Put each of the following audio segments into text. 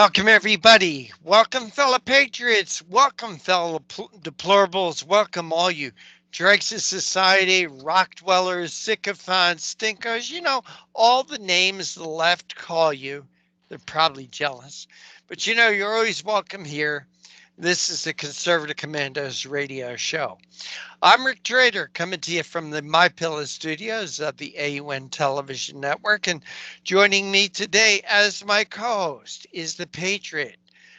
Welcome, everybody. Welcome, fellow patriots. Welcome, fellow deplorables. Welcome, all you dregs of society, rock dwellers, sycophants, stinkers. All the names the left call you. They're probably jealous. But you're always welcome here. This is the Conservative Commandos radio show. I'm Rick Trader, coming to you from the My Pillow studios of the AUN Television Network. And joining me today as my co-host is the Patriot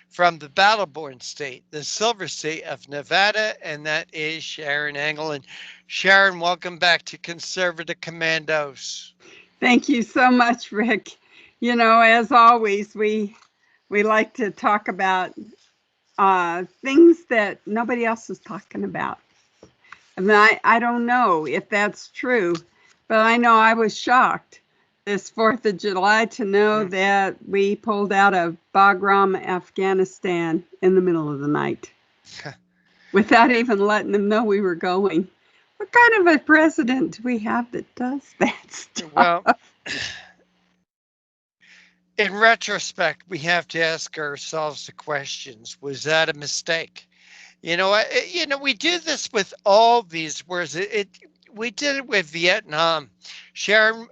from the battle-born state, the Silver State of Nevada, and that is Sharron Engel. And Sharron, welcome back to Conservative Commandos. Thank you so much, Rick. As always, we like to talk about things that nobody else is talking about. And I don't know if that's true, but I know I was shocked this 4th of July to know that we pulled out of Bagram, Afghanistan in the middle of the night without even letting them know we were going. What kind of a president do we have that does that stuff? Well, in retrospect, we have to ask ourselves the questions. Was that a mistake? We do this with all these wars. We did it with Vietnam. Sharon,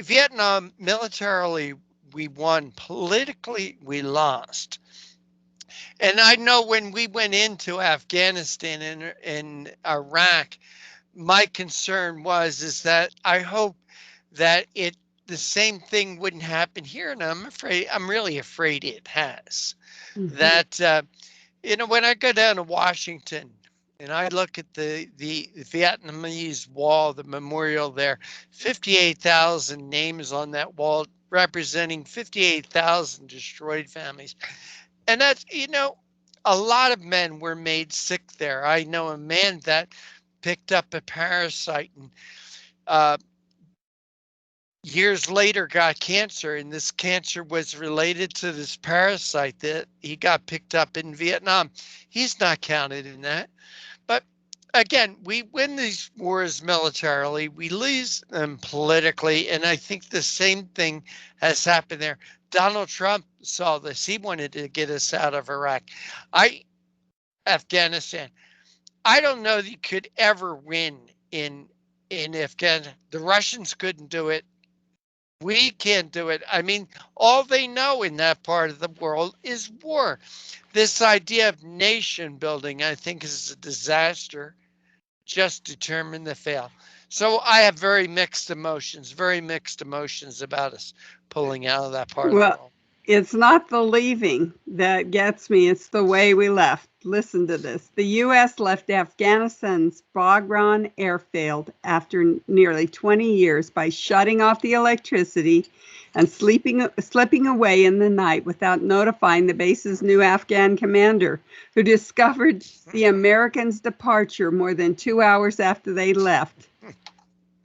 Vietnam, militarily, we won. Politically, we lost. And I know when we went into Afghanistan and Iraq, my concern is that I hope that the same thing wouldn't happen here. And I'm really afraid it has. Mm-hmm. That, when I go down to Washington and I look at the Vietnamese wall, the memorial there, 58,000 names on that wall representing 58,000 destroyed families. And that's, a lot of men were made sick there. I know a man that picked up a parasite and years later got cancer, and this cancer was related to this parasite that he got picked up in Vietnam. He's not counted in that. But again, we win these wars militarily, we lose them politically, and I think the same thing has happened there. Donald Trump saw this. He wanted to get us out of Iraq. Afghanistan. I don't know that you could ever win in Afghanistan. The Russians couldn't do it. We can't do it. I mean, all they know in that part of the world is war. This idea of nation building, I think, is a disaster, just determined to fail. So I have very mixed emotions about us pulling out of that part of the world. It's not the leaving that gets me. It's the way we left. Listen to this. The U.S. left Afghanistan's Bagram airfield after nearly 20 years by shutting off the electricity and slipping away in the night without notifying the base's new Afghan commander, who discovered the Americans' departure more than 2 hours after they left.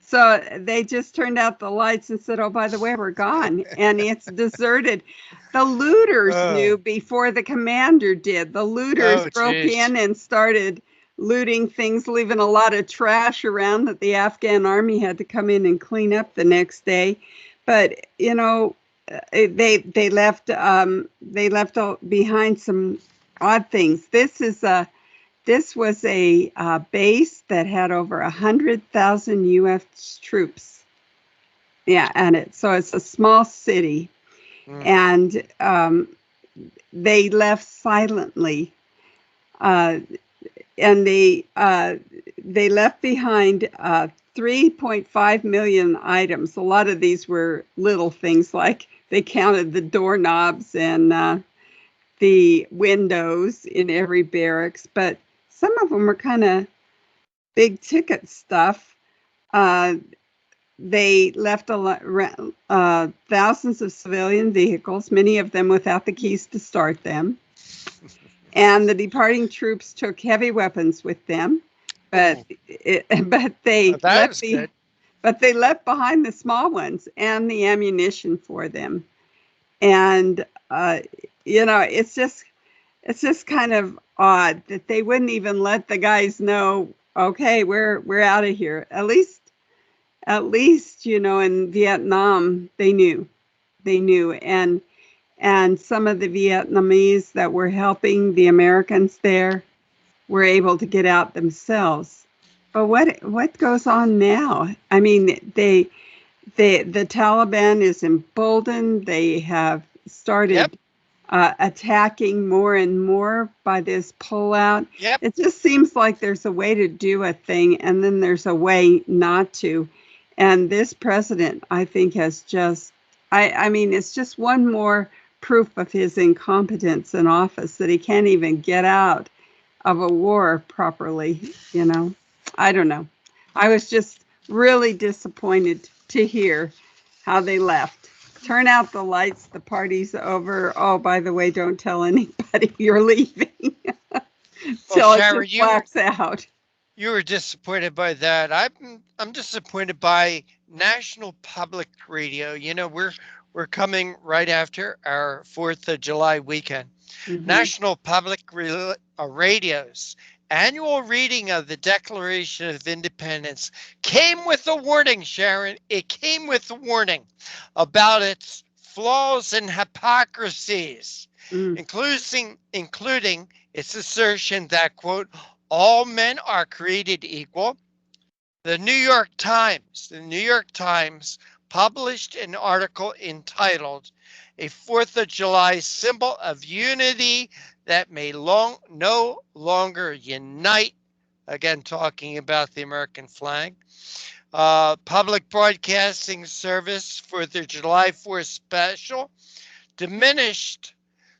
So they just turned out the lights and said, oh, by the way, we're gone. And it's deserted. The looters knew before the commander did. The looters broke in and started looting things, leaving a lot of trash around that the Afghan army had to come in and clean up the next day. But, they left behind some odd things. This was a base that had over 100,000 U.S. troops. Yeah, and so it's a small city, and they left silently, and they left behind 3.5 million items. A lot of these were little things, like they counted the doorknobs and the windows in every barracks, but some of them were kind of big ticket stuff. They left thousands of civilian vehicles, many of them without the keys to start them. And the departing troops took heavy weapons with them, but they left behind the small ones and the ammunition for them. And it's just kind of odd that they wouldn't even let the guys know, okay, we're out of here. At least, in Vietnam, they knew. And and some of the Vietnamese that were helping the Americans there were able to get out themselves. But what goes on now? I mean, the Taliban is emboldened. They have Yep. started attacking more and more by this pullout. Yep. It just seems like there's a way to do a thing and then there's a way not to. And this president, I think, has just, I mean, it's just one more proof of his incompetence in office that he can't even get out of a war properly, you know. I don't know. I was just really disappointed to hear how they left. Turn out the lights, the party's over. Oh, by the way, don't tell anybody you're leaving Well, till it Sharon, just blacks out. you were disappointed by that. I'm disappointed by National Public Radio. We're coming right after our 4th of July weekend. Mm-hmm. National Public Radio's annual reading of the Declaration of Independence came with a warning, Sharon. It came with a warning about its flaws and hypocrisies, Mm. including its assertion that, quote, all men are created equal. The New York Times published an article entitled A 4th of July Symbol of Unity That May No Longer Unite. Again, talking about the American flag. Public Broadcasting Service for the July 4th special diminished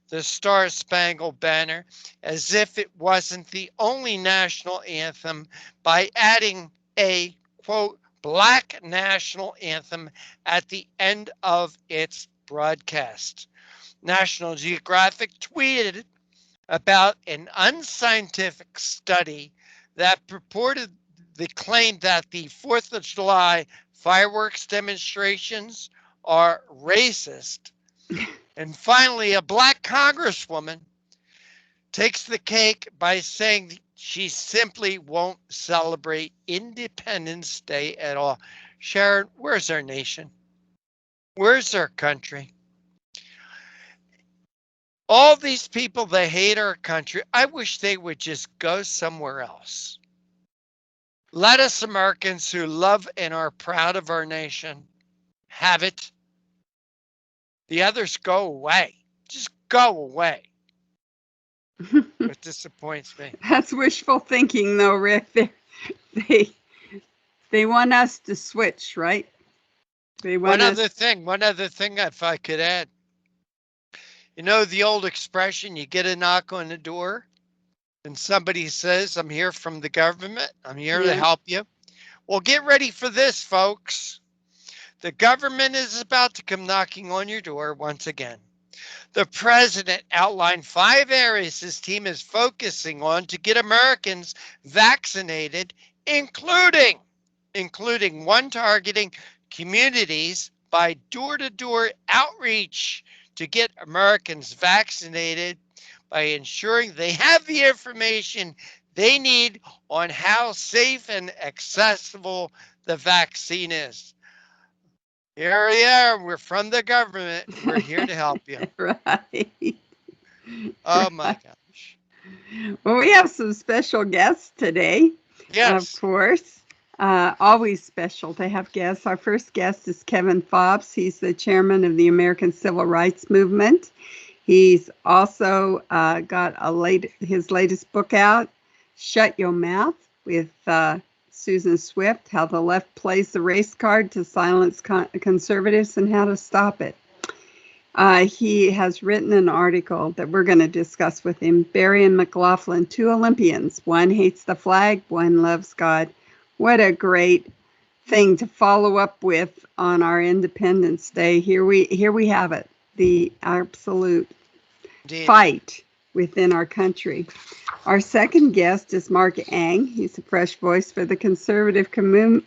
the Star Spangled Banner as if it wasn't the only national anthem by adding a, quote, black national anthem at the end of its broadcast. National Geographic tweeted about an unscientific study that purported the claim that the 4th of July fireworks demonstrations are racist. And finally, a black congresswoman takes the cake by saying she simply won't celebrate Independence Day at all. Sharon, where's our nation? Where's our country? All these people that hate our country, I wish they would just go somewhere else. Let us Americans who love and are proud of our nation have it. The others go away. Just go away. It disappoints me. That's wishful thinking, though, Rick. They they want us to switch, right? They want us. One other thing, if I could add. You know the old expression, you get a knock on the door and somebody says, I'm here from the government. I'm here to Yeah. help you. Well, get ready for this, folks. The government is about to come knocking on your door once again. The president outlined 5 areas his team is focusing on to get Americans vaccinated, including one targeting communities by door-to-door outreach to get Americans vaccinated by ensuring they have the information they need on how safe and accessible the vaccine is. Here we are. We're from the government. We're here to help you. Right. Oh my gosh. Well, we have some special guests today, of Yes. course. Always special to have guests. Our first guest is Kevin Fobbs. He's the chairman of the American Civil Rights Movement. He's also got his latest book out, Shut Your Mouth, with Susan Swift, How the Left Plays the Race Card to Silence Conservatives and How to Stop It. He has written an article that we're going to discuss with him, Barry and McLaughlin, 2 Olympians. One hates the flag, one loves God. What a great thing to follow up with on our Independence Day. Here we have it, the absolute Indeed. fight within our country. Our second guest is Marc. He's a fresh voice for the conservative movement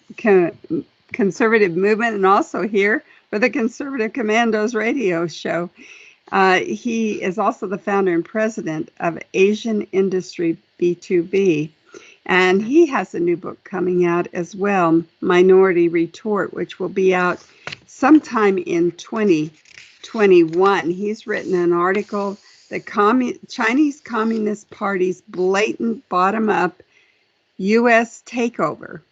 and also here for the Conservative Commandos radio show. He is also the founder and president of Asian Industry B2B. And he has a new book coming out as well, Minority Retort, which will be out sometime in 2020. 21. He's written an article, The Chinese Communist Party's Blatant Bottom-Up U.S. Takeover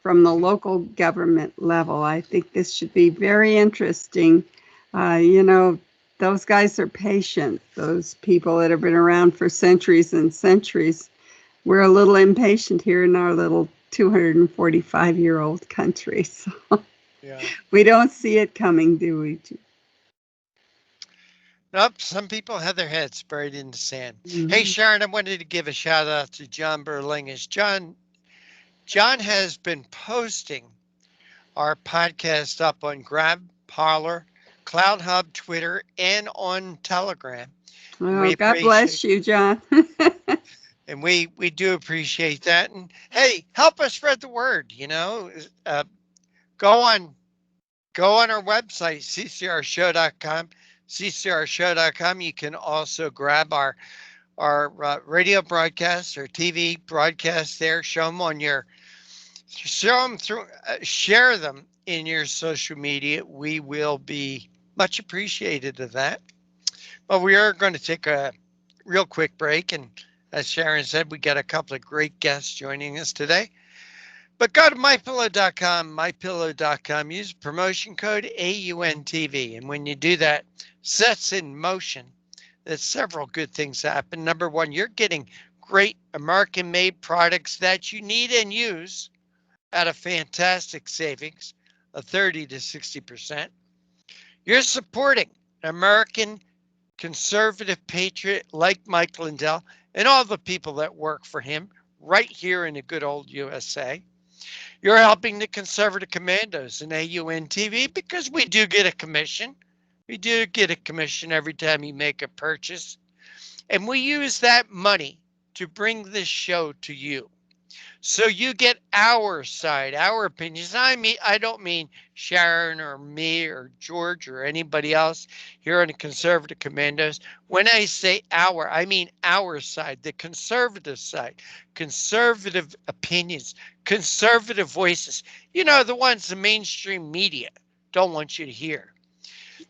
from the Local Government Level. I think this should be very interesting. Those guys are patient. Those people that have been around for centuries and centuries. We're a little impatient here in our little 245-year-old country. So Yeah. we don't see it coming, do we? Nope, some people have their heads buried in the sand. Hey, Mhm. Sharon, I wanted to give a shout out to John Berlingus. John has been posting our podcast up on Grab, Parler, Cloud Hub, Twitter, and on Telegram. And Oh, we God bless appreciate you, John. and we do appreciate that. And hey, help us spread the word. Go on our website, ccrshow.com, ccrshow.com. You can also grab our radio broadcasts or TV broadcasts there. Share them in your social media. We will be much appreciated of that. But we are going to take a real quick break, and as Sharon said, we got a couple of great guests joining us today. But go to mypillow.com, use promotion code AUNTV. And when you do that, sets in motion that several good things happen. Number one, you're getting great American made products that you need and use at a fantastic savings of 30 to 60%. You're supporting an American conservative patriot like Mike Lindell and all the people that work for him right here in the good old USA. You're helping the conservative commandos in AUNTV because we do get a commission. We do get a commission every time you make a purchase. And we use that money to bring this show to you. So you get our side, our opinions. I don't mean Sharon or me or George or anybody else here on the Conservative Commandos. When I say our, I mean our side, the conservative side, conservative opinions, conservative voices. The ones the mainstream media don't want you to hear.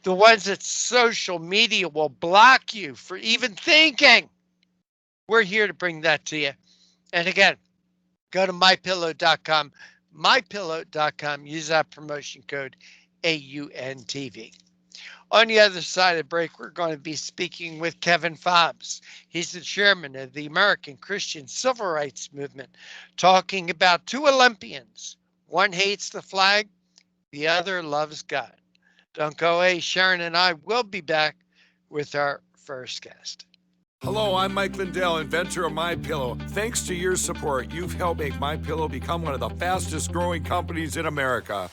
The ones that social media will block you for even thinking. We're here to bring that to you. And again, go to mypillow.com, mypillow.com, use that promotion code AUNTV. On the other side of the break, we're going to be speaking with Kevin Fobbs. He's the chairman of the American Christian Civil Rights Movement, talking about two Olympians. One hates the flag, the other loves God. Don't go away. Sharon and I will be back with our first guest. Hello, I'm Mike Lindell, inventor of MyPillow. Thanks to your support, you've helped make MyPillow become one of the fastest growing companies in America.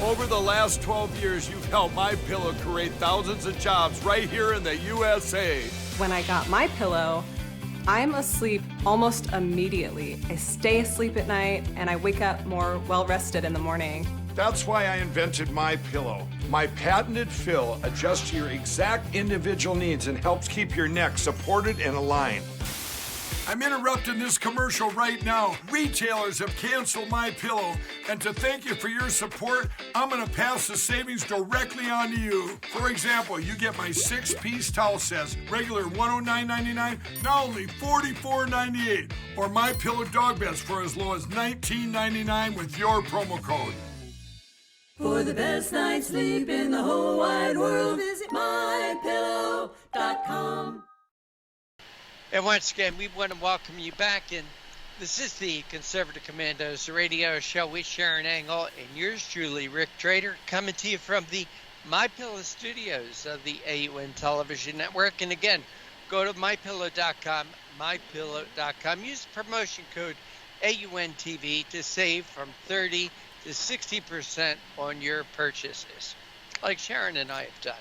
Over the last 12 years, you've helped MyPillow create thousands of jobs right here in the USA. When I got MyPillow, I'm asleep almost immediately. I stay asleep at night and I wake up more well-rested in the morning. That's why I invented MyPillow. My patented fill adjusts to your exact individual needs and helps keep your neck supported and aligned. I'm interrupting this commercial right now. Retailers have canceled MyPillow, and to thank you for your support, I'm gonna pass the savings directly on to you. For example, you get my 6-piece towel sets, regular $109.99, now only $44.98, or MyPillow dog beds for as low as $19.99 with your promo code. For the best night's sleep in the whole wide world, visit mypillow.com. And once again, we want to welcome you back. And this is the Conservative Commandos radio show with Sharon Engel and yours truly, Rick Trader, coming to you from the MyPillow studios of the AUN Television Network. And again, go to mypillow.com, mypillow.com. Use promotion code AUNTV to save from 30 to 60% on your purchases, like Sharon and I have done.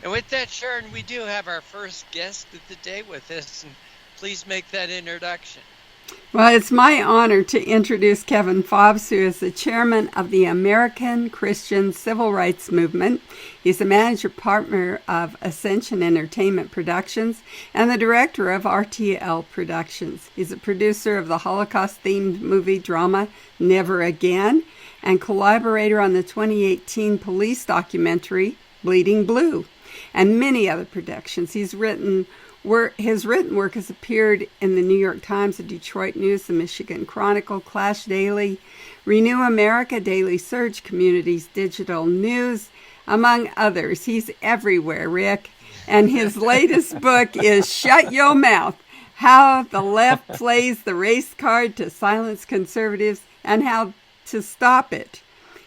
And with that, Sharon, we do have our first guest of the day with us, and please make that introduction. Well, it's my honor to introduce Kevin Fobbs, who is the chairman of the American Christian Civil Rights Movement. He's the manager partner of Ascension Entertainment Productions and the director of RTL Productions. He's a producer of the Holocaust-themed movie drama Never Again and collaborator on the 2018 police documentary Bleeding Blue, and many other productions. His written work has appeared in the New York Times, the Detroit News, the Michigan Chronicle, Clash Daily, Renew America, Daily Surge, Communities Digital News, among others. He's everywhere, Rick. And his latest book is Shut Your Mouth, How the Left Plays the Race Card to Silence Conservatives and How to Stop It.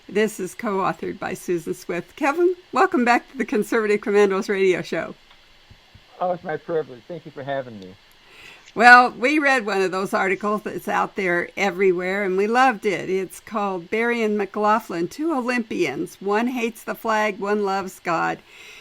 This is co-authored by Susan Swift. Kevin, welcome back to the Conservative Commandos radio show. Oh, it's my privilege. Thank you for having me. Well, we read one of those articles that's out there everywhere, and we loved it. It's called Barry and McLaughlin, Two Olympians. One hates the flag, one loves God.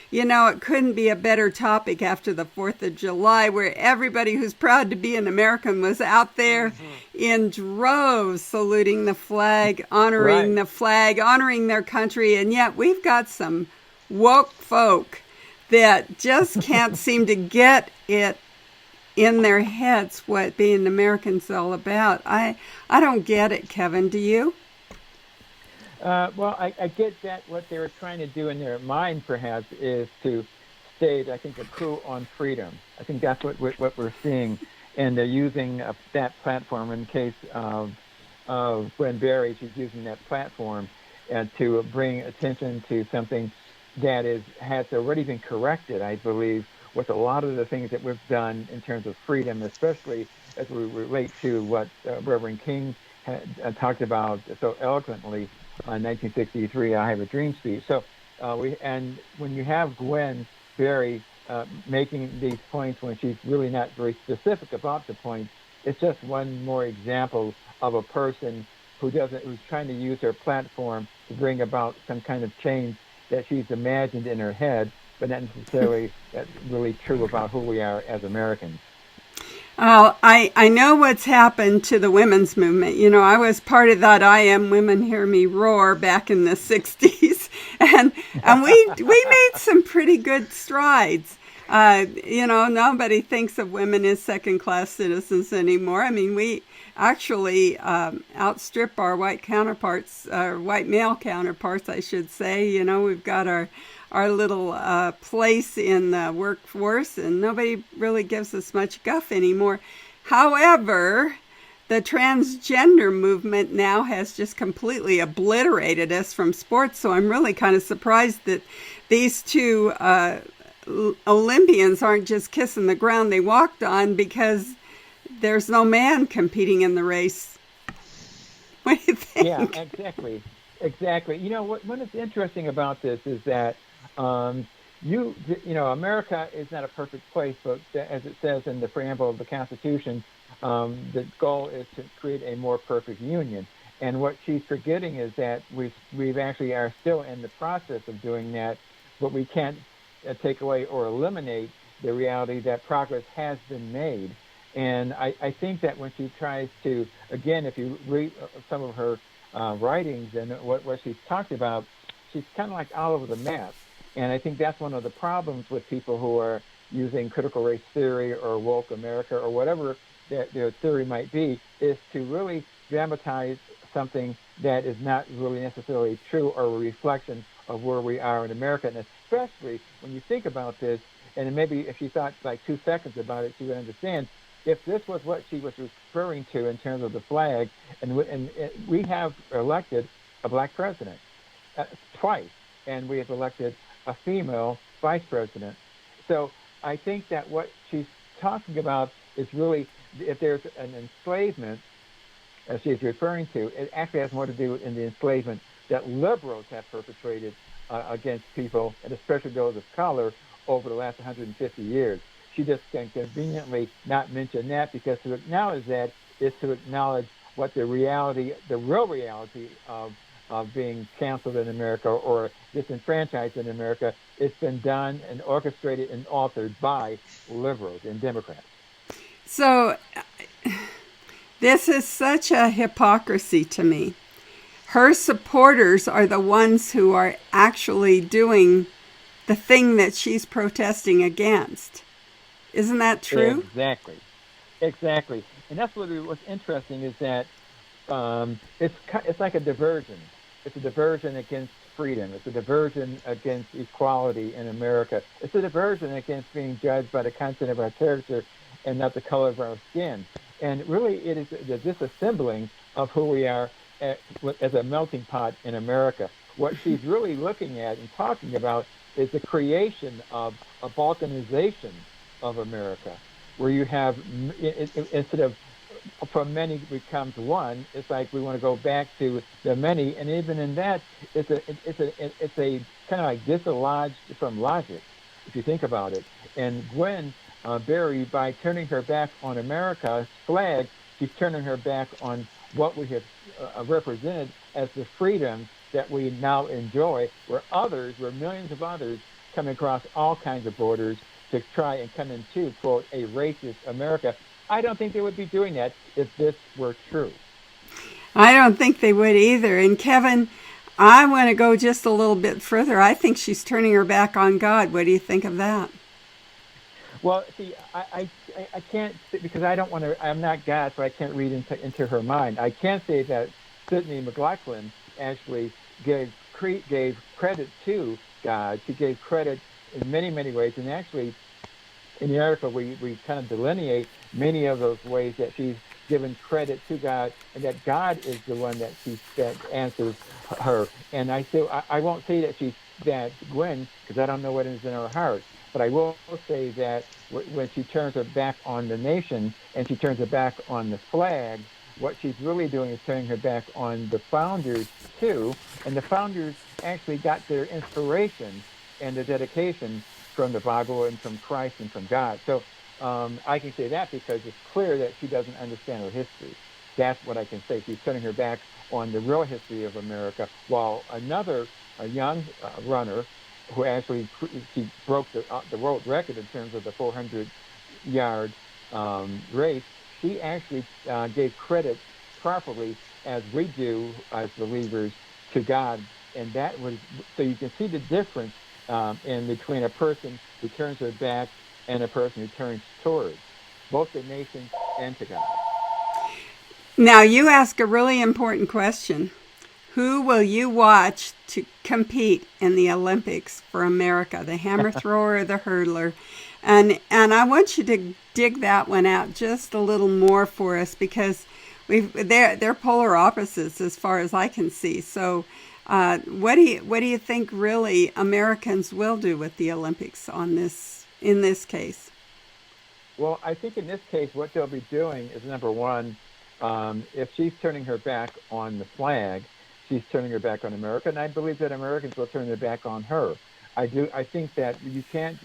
You know, it couldn't be a better topic after the 4th of July, where everybody who's proud to be an American was out there in droves saluting the flag, honoring the flag, honoring their country. And yet we've got some woke folk that just can't seem to get it in their heads what being an American's all about. I don't get it, Kevin. Do you? Well, I get that what they were trying to do in their mind, perhaps, is to stage, I think, a coup on freedom. I think that's what we're seeing, and they're using that platform in case of Gwen Berry. She's using that platform to bring attention to something that has already been corrected, I believe, with a lot of the things that we've done in terms of freedom, especially as we relate to what Reverend King had talked about so eloquently in 1963, I Have a Dream speech. So and when you have Gwen Berry making these points when she's really not very specific about the points, it's just one more example of a person who's trying to use her platform to bring about some kind of change that she's imagined in her head, but not necessarily that's really true about who we are as Americans. I know what's happened to the women's movement. You know, I was part of that I Am Women Hear Me Roar back in the 60s, and we made some pretty good strides. You know, nobody thinks of women as second-class citizens anymore. I mean, we actually outstrip our white counterparts, our white male counterparts, I should say. You know, we've got our little place in the workforce, and nobody really gives us much guff anymore. However, the transgender movement now has just completely obliterated us from sports, so I'm really kind of surprised that these two Olympians aren't just kissing the ground they walked on, because there's no man competing in the race. What do you think? Yeah, exactly. You know, what is interesting about this is that you know, America is not a perfect place, but as it says in the preamble of the Constitution, the goal is to create a more perfect union. And what she's forgetting is that we've actually are still in the process of doing that, but we can't take away or eliminate the reality that progress has been made. And I think that when she tries to, again, if you read some of her writings and what she's talked about, she's kind of like all over the map. And I think that's one of the problems with people who are using critical race theory or woke America or whatever their theory might be, is to really dramatize something that is not really necessarily true or a reflection of where we are in America. And especially when you think about this, and maybe if she thought like 2 seconds about it, she would understand, if this was what she was referring to in terms of the flag, and we have elected a black president twice, and we have elected a female vice president. So I think that what she's talking about is really, if there's an enslavement, as she's referring to, it actually has more to do in the enslavement that liberals have perpetrated against people, and especially those of color, over the last 150 years. She just can conveniently not mention that, because to acknowledge that is to acknowledge what the real reality of being canceled in America or disenfranchised in America. It's been done and orchestrated and authored by liberals and Democrats. So this is such a hypocrisy to me. Her supporters are the ones who are actually doing the thing that she's protesting against. Isn't that true? Exactly. And that's what's interesting is that it's like a diversion. It's a diversion against freedom. It's a diversion against equality in America. It's a diversion against being judged by the content of our character and not the color of our skin. And really, it is the disassembling of who we are as a melting pot in America. What she's really looking at and talking about is the creation of a balkanization of America, where you have, instead of from many becomes one, it's like we want to go back to the many, and even in that, it's a kind of like dislodged from logic, if you think about it. And Gwen Berry, by turning her back on America's flag, she's turning her back on what we have represented as the freedom that we now enjoy, where millions of others come across all kinds of borders to try and come into, quote, a racist America. I don't think they would be doing that if this were true. I don't think they would either. And Kevin, I want to go just a little bit further. I think she's turning her back on God. What do you think of that? Well, see, I can't, because I don't want to, I'm not God, so I can't read into her mind. I can say that Sidney McLaughlin actually gave credit to God. She gave credit in many, many ways. And actually, in the article, we kind of delineate many of those ways that she's given credit to God, and that God is the one that answers her. And I won't say that Gwen, because I don't know what is in her heart, but I will say that when she turns her back on the nation and she turns her back on the flag, what she's really doing is turning her back on the founders too. And the founders actually got their inspiration and their dedication from the Bible and from Christ and from God. So I can say that because it's clear that she doesn't understand her history. That's what I can say. She's turning her back on the real history of America, while a young runner who actually she broke the world record in terms of the 400-yard race, she actually gave credit properly, as we do as believers, to God. And that was, so you can see the difference in between a person who turns their back and a person who turns towards both the nation and to God. Now, you ask a really important question. Who will you watch to compete in the Olympics for America, the hammer thrower or the hurdler? And I want you to dig that one out just a little more for us, because they're polar opposites as far as I can see. So what do you think really Americans will do with the Olympics in this case? Well, I think in this case, what they'll be doing is, number one, if she's turning her back on the flag, she's turning her back on America, and I believe that Americans will turn their back on her. I think that you can't.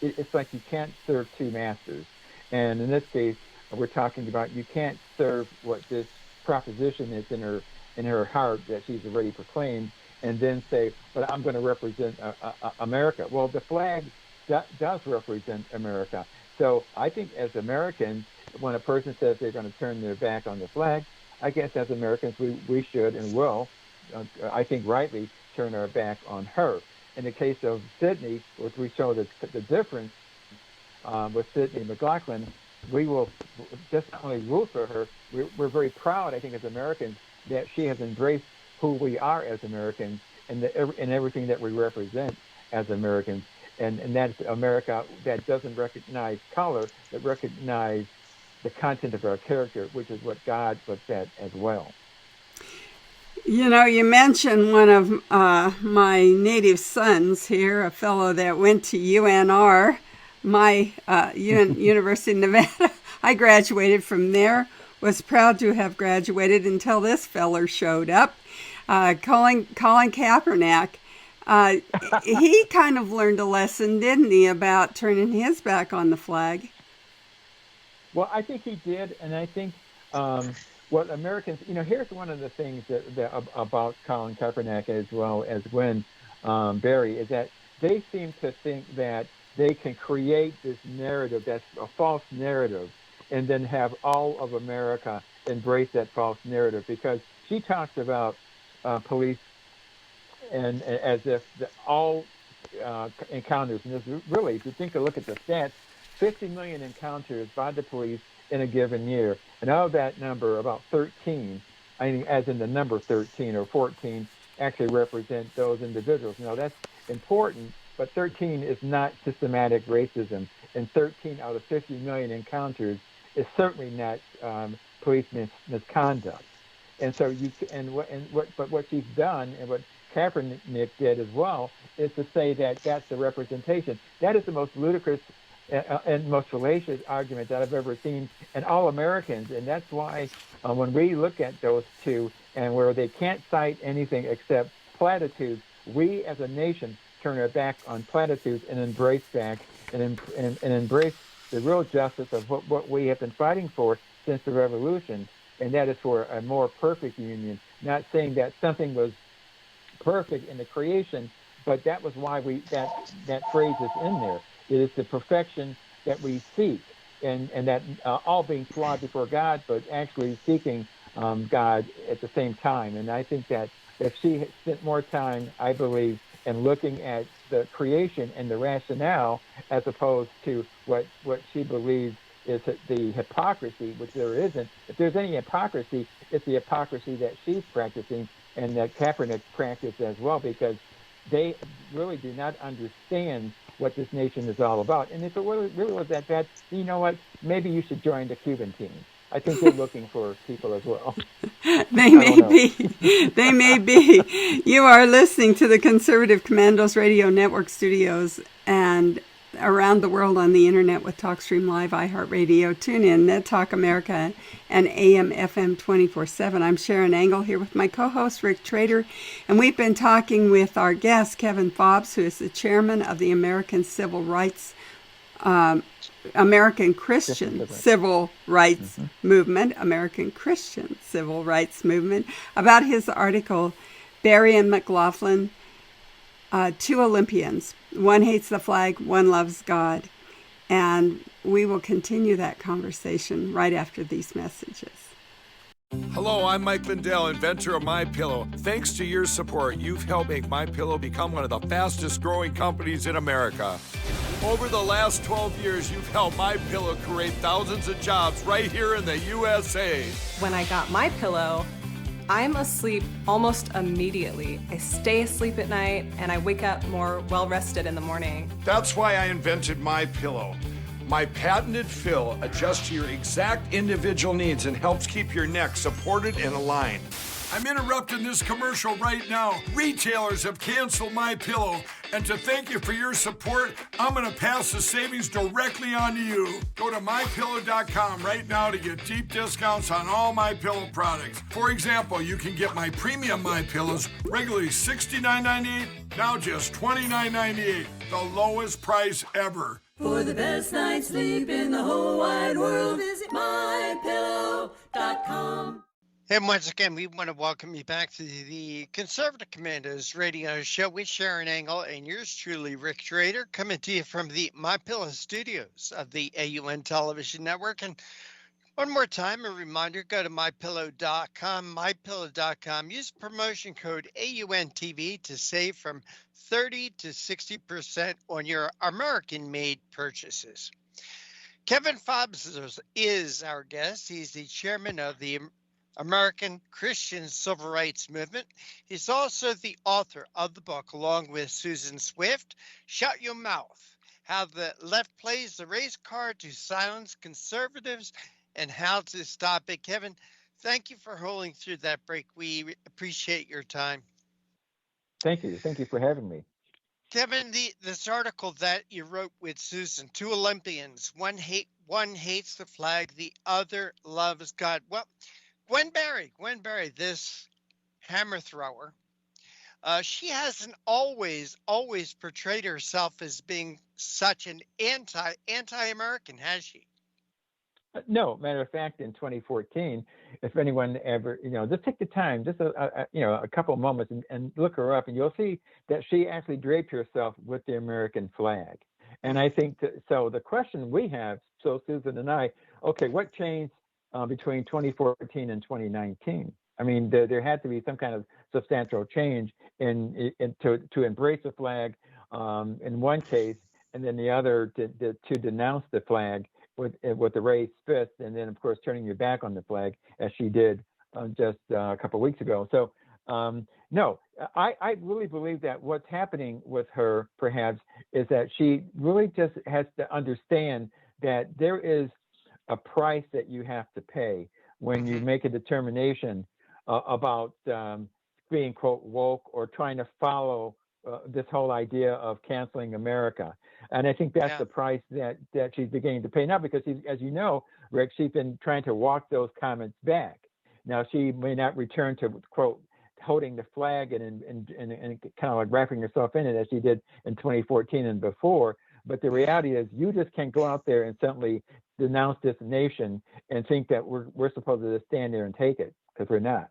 It's like you can't serve two masters, and in this case, we're talking about you can't serve what this proposition is in her heart that she's already proclaimed, and then say, "But I'm going to represent America." Well, the flag does represent America. So I think as Americans, when a person says they're going to turn their back on the flag, I guess as Americans we should and will, I think rightly, turn our back on her. In the case of Sidney, which we show the difference with Sidney McLaughlin, we will just not only root for her, we're very proud, I think, as Americans, that she has embraced who we are as Americans and everything that we represent as Americans. And that's America that doesn't recognize color, but recognize the content of our character, which is what God looks at as well. You know, you mentioned one of my native sons here, a fellow that went to UNR, my University of Nevada. I graduated from there, was proud to have graduated until this feller showed up, Colin Kaepernick. He kind of learned a lesson, didn't he, about turning his back on the flag? Well, I think he did, and I think what Americans, here's one of the things that about Colin Kaepernick as well as Gwen Berry, is that they seem to think that they can create this narrative that's a false narrative, and then have all of America embrace that false narrative, because she talks about police and as if all encounters, and this really, if you look at the stats, 50 million encounters by the police in a given year. And of that number, about 13, I mean, as in the number 13 or 14, actually represent those individuals. Now, that's important, but 13 is not systematic racism, and 13 out of 50 million encounters is certainly not police misconduct. And so but what she's done, and what Kaepernick did as well, is to say that that's the representation. That is the most ludicrous and most fallacious argument that I've ever seen in all Americans. And that's why when we look at those two, and where they can't cite anything except platitudes, we as a nation turn our back on platitudes and embrace back and embrace the real justice of what we have been fighting for since the revolution, and that is for a more perfect union. Not saying that something was perfect in the creation, but that was why that phrase is in there. It is the perfection that we seek, and that all being flawed before God, but actually seeking God at the same time. And I think that if she had spent more time, I believe, in looking at the creation and the rationale, as opposed to what she believes is the hypocrisy, which there isn't. If there's any hypocrisy, it's the hypocrisy that she's practicing and that Kaepernick practiced as well, because they really do not understand what this nation is all about. And if it really was that bad, you know what? Maybe you should join the Cuban team. I think they're looking for people as well. They may be. They may be. You are listening to the Conservative Commandos Radio Network studios and around the world on the internet with TalkStream Live, iHeartRadio, TuneIn, Net Talk America, and AM FM 24/7. I'm Sharron Angle here with my co-host Rick Trader, and we've been talking with our guest Kevin Fobbs, who is the chairman of the American Christian Civil Rights Movement, American Christian Civil Rights Movement, about his article, Barry and McLaughlin, Two Olympians. One hates the flag, one loves God. And we will continue that conversation right after these messages. Hello, I'm Mike Lindell, inventor of MyPillow. Thanks to your support, you've helped make MyPillow become one of the fastest growing companies in America. Over the last 12 years, you've helped MyPillow create thousands of jobs right here in the USA. When I got my pillow, I'm asleep almost immediately. I stay asleep at night and I wake up more well-rested in the morning. That's why I invented MyPillow. My patented fill adjusts to your exact individual needs and helps keep your neck supported and aligned. I'm interrupting this commercial right now. Retailers have canceled MyPillow, and to thank you for your support, I'm going to pass the savings directly on to you. Go to MyPillow.com right now to get deep discounts on all MyPillow products. For example, you can get my premium MyPillows, regularly $69.98, now just $29.98, the lowest price ever. For the best night's sleep in the whole wide world, visit mypillow.com. And once again, we want to welcome you back to the Conservative Commandos radio show with Sharron Angle and yours truly, Rick Trader, coming to you from the MyPillow studios of the AUN Television Network. And one more time, a reminder, go to mypillow.com, mypillow.com. Use promotion code AUNTV to save from 30 to 60% on your American-made purchases. Kevin Fobbs is our guest. He's the chairman of the American Christian Civil Rights Movement. He's also the author of the book, along with Susan Swift, Shut Your Mouth, How the Left Plays the Race Card to Silence Conservatives and How to Stop It. Kevin, thank you for holding through that break. We appreciate your time. Thank you. Thank you for having me. Kevin, this article that you wrote with Susan, two Olympians, one hates the flag, the other loves God. Well, Gwen Berry, this hammer thrower, she hasn't always portrayed herself as being such an anti-American, has she? No, matter of fact, in 2014, if anyone ever, just take the time, just a couple of moments and look her up, and you'll see that she actually draped herself with the American flag. And I think so. The question we have, so Susan and I, okay, what changed between 2014 and 2019? I mean, there had to be some kind of substantial change to embrace the flag in one case, and then the other to denounce the flag with the raised fist, and then of course turning your back on the flag as she did just a couple of weeks ago. So No, I really believe that what's happening with her, perhaps, is that she really just has to understand that there is a price that you have to pay when you make a determination about being, quote, woke or trying to follow this whole idea of canceling America. And I think that's the price that she's beginning to pay now, because as you know, Rick, she's been trying to walk those comments back. Now, she may not return to, quote, holding the flag and kind of like wrapping herself in it as she did in 2014 and before. But the reality is you just can't go out there and suddenly denounce this nation and think that we're supposed to just stand there and take it, because we're not.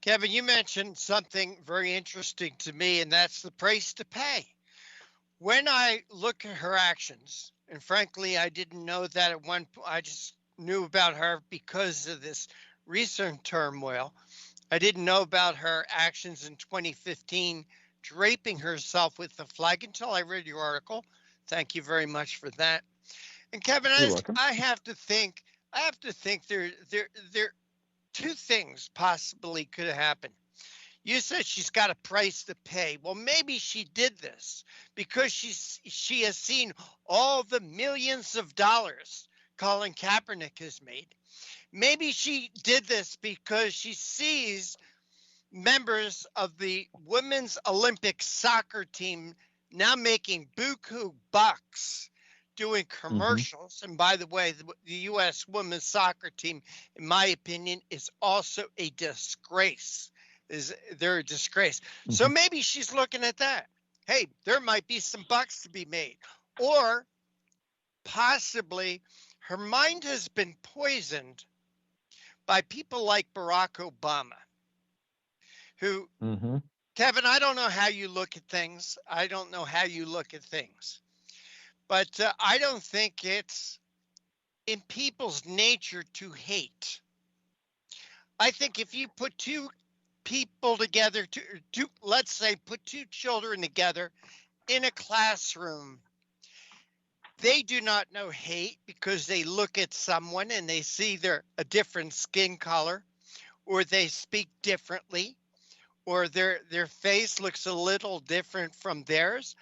Kevin, you mentioned something very interesting to me, and that's the price to pay. When I look at her actions, and frankly, I didn't know that at one point. I just knew about her because of this recent turmoil. I didn't know about her actions in 2015, draping herself with the flag, until I read your article. Thank you very much for that. And Kevin, I have to think there two things possibly could have happened. You said she's got a price to pay. Well, maybe she did this because she has seen all the millions of dollars Colin Kaepernick has made. Maybe she did this because she sees members of the women's Olympic soccer team now making buku bucks doing commercials. And by the way, the U.S. women's soccer team, in my opinion, is also a disgrace. They're a disgrace. So maybe she's looking at that. Hey, there might be some bucks to be made. Or possibly her mind has been poisoned by people like Barack Obama, who, Kevin, I don't know how you look at things. But I don't think it's in people's nature to hate. I think if you put two people together, let's say put two children together in a classroom, they do not know hate because they look at someone and they see they're a different skin color, or they speak differently, or their face looks a little different from theirs.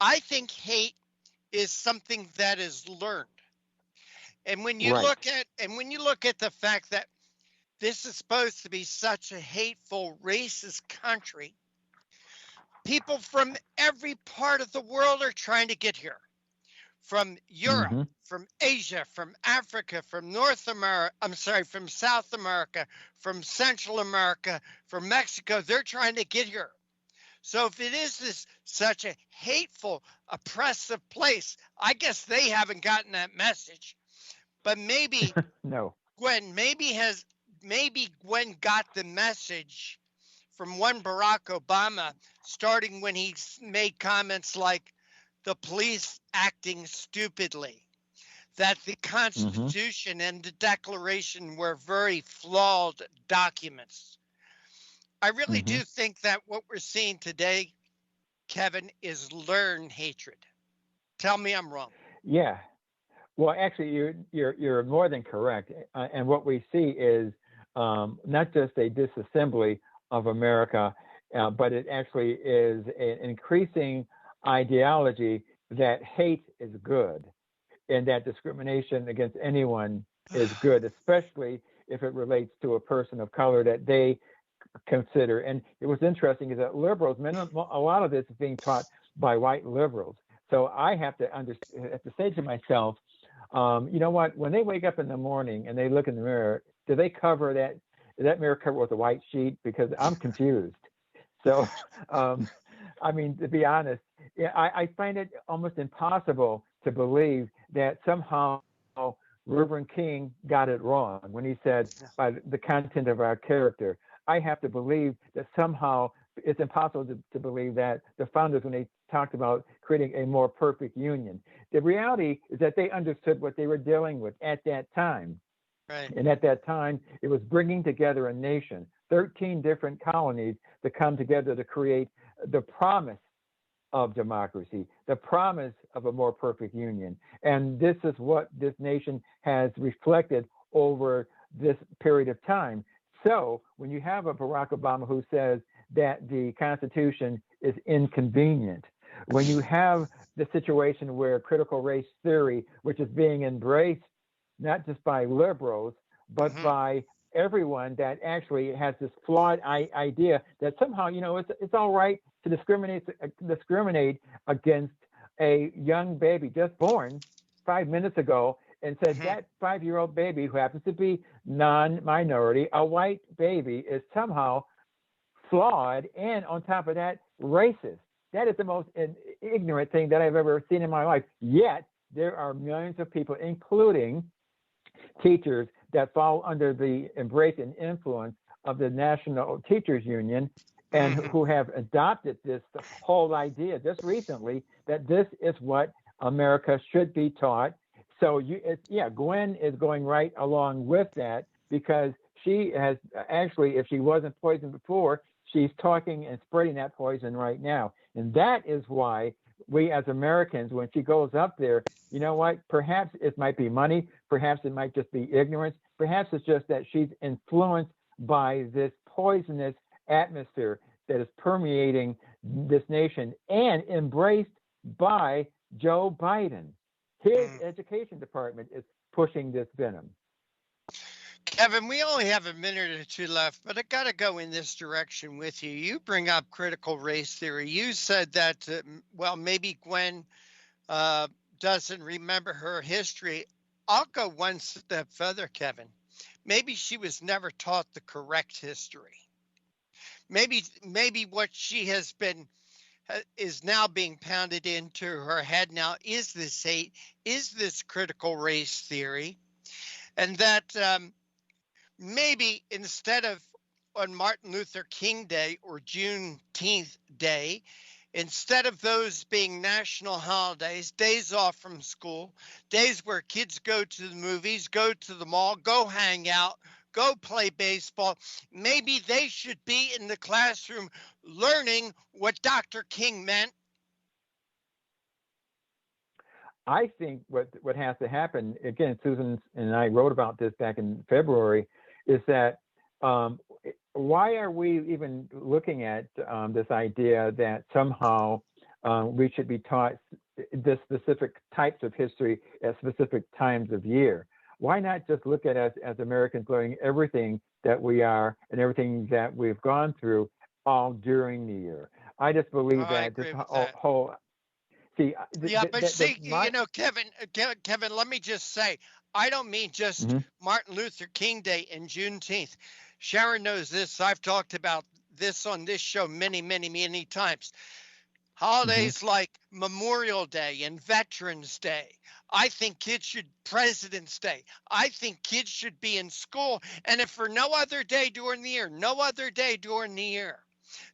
I think hate is something that is learned. And when you look at the fact that this is supposed to be such a hateful, racist country, people from every part of the world are trying to get here. From Europe, from Asia, from Africa, from from South America, from Central America, from Mexico, they're trying to get here. So if it is such a hateful, oppressive place, I guess they haven't gotten that message. But maybe Gwen, maybe Gwen got the message from one Barack Obama, starting when he made comments like the police acting stupidly, that the Constitution and the Declaration were very flawed documents. I really do think that what we're seeing today, Kevin, is learned hatred. Tell me I'm wrong. Yeah. Well, actually, you're more than correct. And what we see is not just a disassembly of America, but it actually is an increasing ideology that hate is good and that discrimination against anyone is good, especially if it relates to a person of color that they consider. And it was interesting is that liberals, a lot of this is being taught by white liberals. So I have to say to myself, you know what, when they wake up in the morning and they look in the mirror, do they cover that mirror covered with a white sheet? Because I'm confused. So, I mean, to be honest, I find it almost impossible to believe that somehow Reverend King got it wrong when he said by the content of our character. I have to believe that somehow it's impossible to believe that the founders, when they talked about creating a more perfect union, the reality is that they understood what they were dealing with at that time. Right. And at that time, it was bringing together a nation, 13 different colonies to come together to create the promise of democracy, the promise of a more perfect union. And this is what this nation has reflected over this period of time. So when you have a Barack Obama who says that the Constitution is inconvenient, when you have the situation where critical race theory, which is being embraced not just by liberals, but Mhm. by everyone that actually has this flawed idea that somehow, it's all right to discriminate against a young baby just born 5 minutes ago, and said Mhm. that 5-year-old baby who happens to be non-minority, a white baby, is somehow flawed, and on top of that, racist. That is the most ignorant thing that I've ever seen in my life. Yet there are millions of people, including teachers, that fall under the embrace and influence of the National Teachers Union, and Mhm. who have adopted this whole idea just recently that this is what America should be taught. So Gwen is going right along with that, because she has actually, if she wasn't poisoned before, she's talking and spreading that poison right now. And that is why we as Americans, when she goes up there, you know what? Perhaps it might be money. Perhaps it might just be ignorance. Perhaps it's just that she's influenced by this poisonous atmosphere that is permeating this nation and embraced by Joe Biden. His Mm. education department is pushing this venom. Kevin, we only have a minute or two left, but I got to go in this direction with you. You bring up critical race theory. You said that, well, maybe Gwen uh, doesn't remember her history. I'll go one step further, Kevin. Maybe she was never taught the correct history. Maybe what she has been is now being pounded into her head now is this hate, is this critical race theory, and that maybe instead of on Martin Luther King Day or Juneteenth Day, instead of those being national holidays, days off from school, days where kids go to the movies, go to the mall, go hang out, go play baseball, maybe they should be in the classroom learning what Dr. King meant. I think what has to happen, again, Susan and I wrote about this back in February, is that why are we even looking at this idea that somehow we should be taught the specific types of history at specific times of year? Why not just look at us as Americans learning everything that we are and everything that we've gone through all during the year? I just Oh, believe I that this agree with that. whole see, Yeah, but see, my Kevin, Kevin, let me just say, I don't mean just Mhm. Martin Luther King Day and Juneteenth. Sharron knows this. I've talked about this on this show many, many, many times. Mhm. Holidays like Memorial Day and Veterans Day. I think kids should, President's Day. I think kids should be in school. And if for no other day during the year, no other day during the year,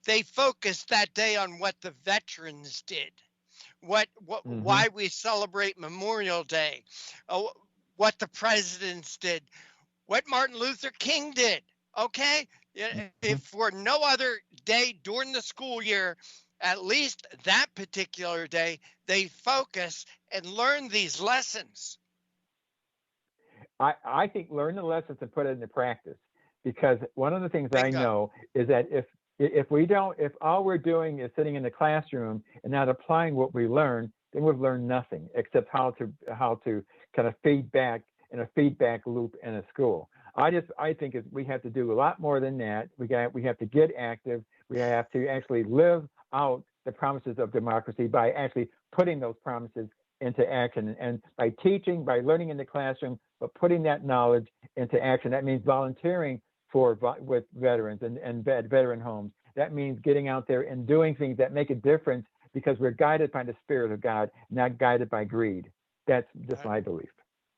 they focus that day on what the veterans did, Mhm. why we celebrate Memorial Day, uh, what the presidents did, what Martin Luther King did. Okay, if Mhm. for no other day during the school year, at least that particular day, they focus and learn these lessons. I think learn the lessons and put it into practice, because one of the things I Bingo. know is that if we don't, if all we're doing is sitting in the classroom and not applying what we learn, then we've learned nothing except how to kind of feedback in a feedback loop in a school. I think we have to do a lot more than that. We have to get active. We have to actually live out the promises of democracy by actually putting those promises into action, and by teaching, by learning in the classroom, but putting that knowledge into action. That means volunteering with veterans and veteran homes. That means getting out there and doing things that make a difference, because we're guided by the Spirit of God, not guided by greed. That's just my belief.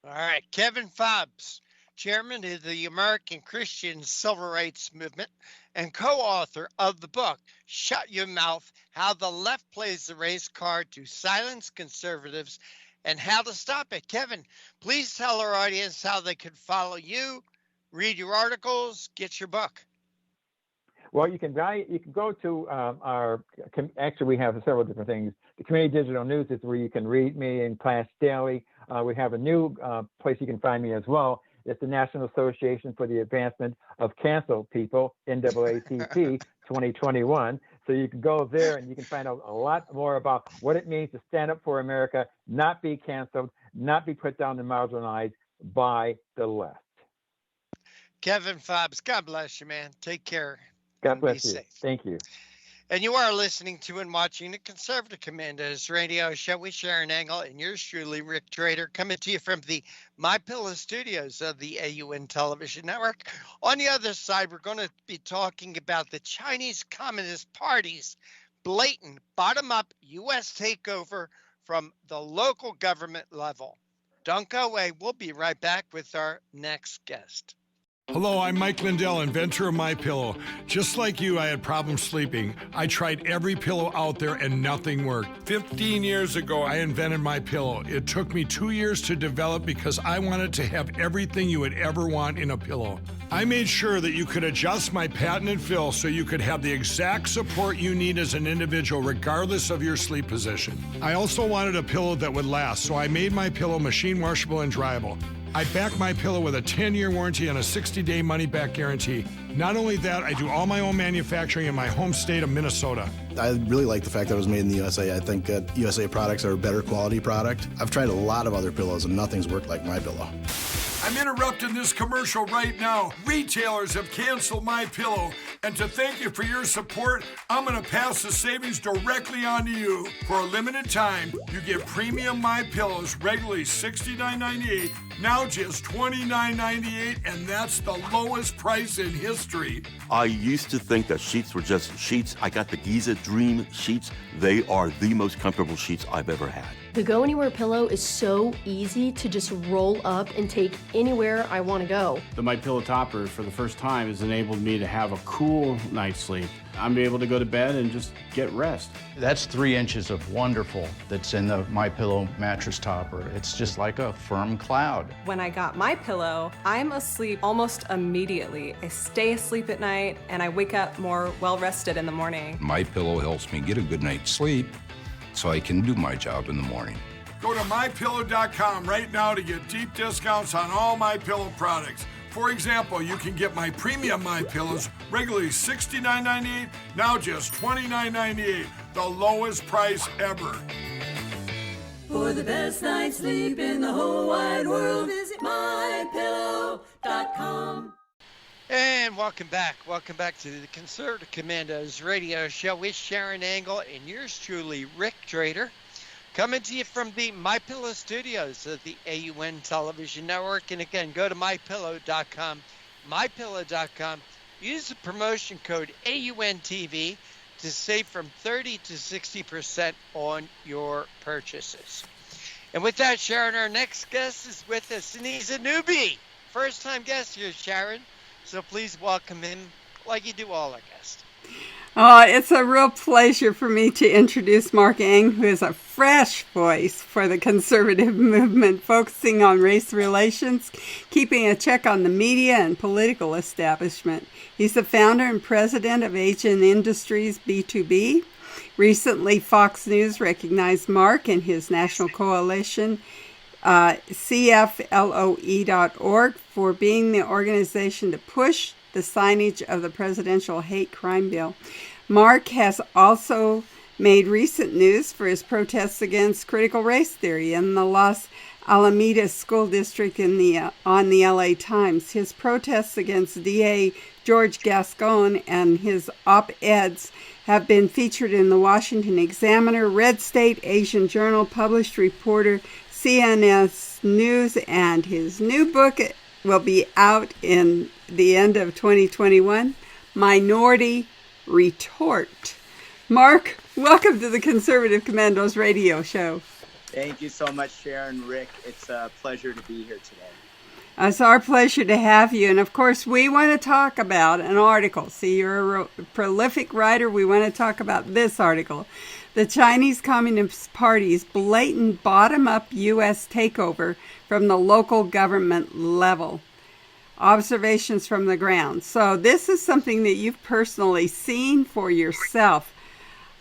All right, Kevin Fobbs, chairman of the American Christian Civil Rights Movement and co-author of the book, Shut Your Mouth, How the Left Plays the Race Card to Silence Conservatives and How to Stop It. Kevin, please tell our audience how they could follow you, read your articles, get your book. Well, you can go to actually, we have several different things. The Community Digital News is where you can read me in class daily. We have a new place you can find me as well. It's the National Association for the Advancement of Canceled People, NAACP 2021. So you can go there and you can find out a lot more about what it means to stand up for America, not be canceled, not be put down and marginalized by the left. Kevin Fobbs, God bless you, man. Take care. God bless be you. Safe. Thank you. And you are listening to and watching the Conservative Commandos radio show with Sharron Angle and yours truly, Rick Trader, coming to you from the My Pillow studios of the AUN Television Network. On the other side, we're going to be talking about the Chinese Communist Party's blatant bottom-up U.S. takeover from the local government level. Don't go away. We'll be right back with our next guest. Hello, I'm Mike Lindell, inventor of MyPillow. Just like you, I had problems sleeping. I tried every pillow out there and nothing worked. 15 years ago, I invented MyPillow. It took me 2 years to develop because I wanted to have everything you would ever want in a pillow. I made sure that you could adjust my patented fill so you could have the exact support you need as an individual regardless of your sleep position. I also wanted a pillow that would last, so I made MyPillow machine washable and dryable. I back MyPillow with a 10-year warranty and a 60-day money-back guarantee. Not only that, I do all my own manufacturing in my home state of Minnesota. I really like the fact that it was made in the USA. I think that USA products are a better quality product. I've tried a lot of other pillows and nothing's worked like MyPillow. I'm interrupting this commercial right now. Retailers have canceled MyPillow, and to thank you for your support, I'm going to pass the savings directly on to you. For a limited time, you get premium MyPillows, regularly $69.98, now just $29.98, and that's the lowest price in history. I used to think that sheets were just sheets. I got the Giza Dream sheets. They are the most comfortable sheets I've ever had. The Go Anywhere pillow is so easy to just roll up and take anywhere I want to go. The MyPillow topper, for the first time, has enabled me to have a cool night's sleep. I'm able to go to bed and just get rest. That's 3 inches of wonderful that's in the MyPillow mattress topper. It's just like a firm cloud. When I got MyPillow, I'm asleep almost immediately. I stay asleep at night and I wake up more well-rested in the morning. MyPillow helps me get a good night's sleep so I can do my job in the morning. Go to MyPillow.com right now to get deep discounts on all MyPillow products. For example, you can get my premium MyPillows, regularly $69.98, now just $29.98, the lowest price ever. For the best night's sleep in the whole wide world, visit MyPillow.com. And welcome back. Welcome back to the Conservative Commandos radio show with Sharron Angle and yours truly, Rick Trader, coming to you from the MyPillow studios of the AUN Television Network. And again, go to MyPillow.com, MyPillow.com. Use the promotion code AUNTV to save from 30 to 60% on your purchases. And with that, Sharron, our next guest is with us, and he's a newbie. First-time guest here, Sharron. So please welcome him like you do all our guests. It's a real pleasure for me to introduce Marc Eng, who is a fresh voice for the conservative movement, focusing on race relations, keeping a check on the media and political establishment. He's the founder and president of Asian Industries B2B. Recently, Fox News recognized Marc and his national coalition, CFLOE.org, for being the organization to push the signage of the presidential hate crime bill. Marc has also made recent news for his protests against critical race theory in the Los Alamitos School District on the LA Times. His protests against DA George Gascon and his op-eds have been featured in the Washington Examiner, Red State, Asian Journal, Published Reporter, CNS News, and his new book will be out in the end of 2021, Minority Retort. Marc, welcome to the Conservative Commandos radio show. Thank you so much, Sharron, Rick. It's a pleasure to be here today. It's our pleasure to have you. And of course, we want to talk about an article. See, you're a prolific writer. We want to talk about this article. The Chinese Communist Party's blatant bottom-up U.S. takeover from the local government level. Observations from the ground. So this is something that you've personally seen for yourself.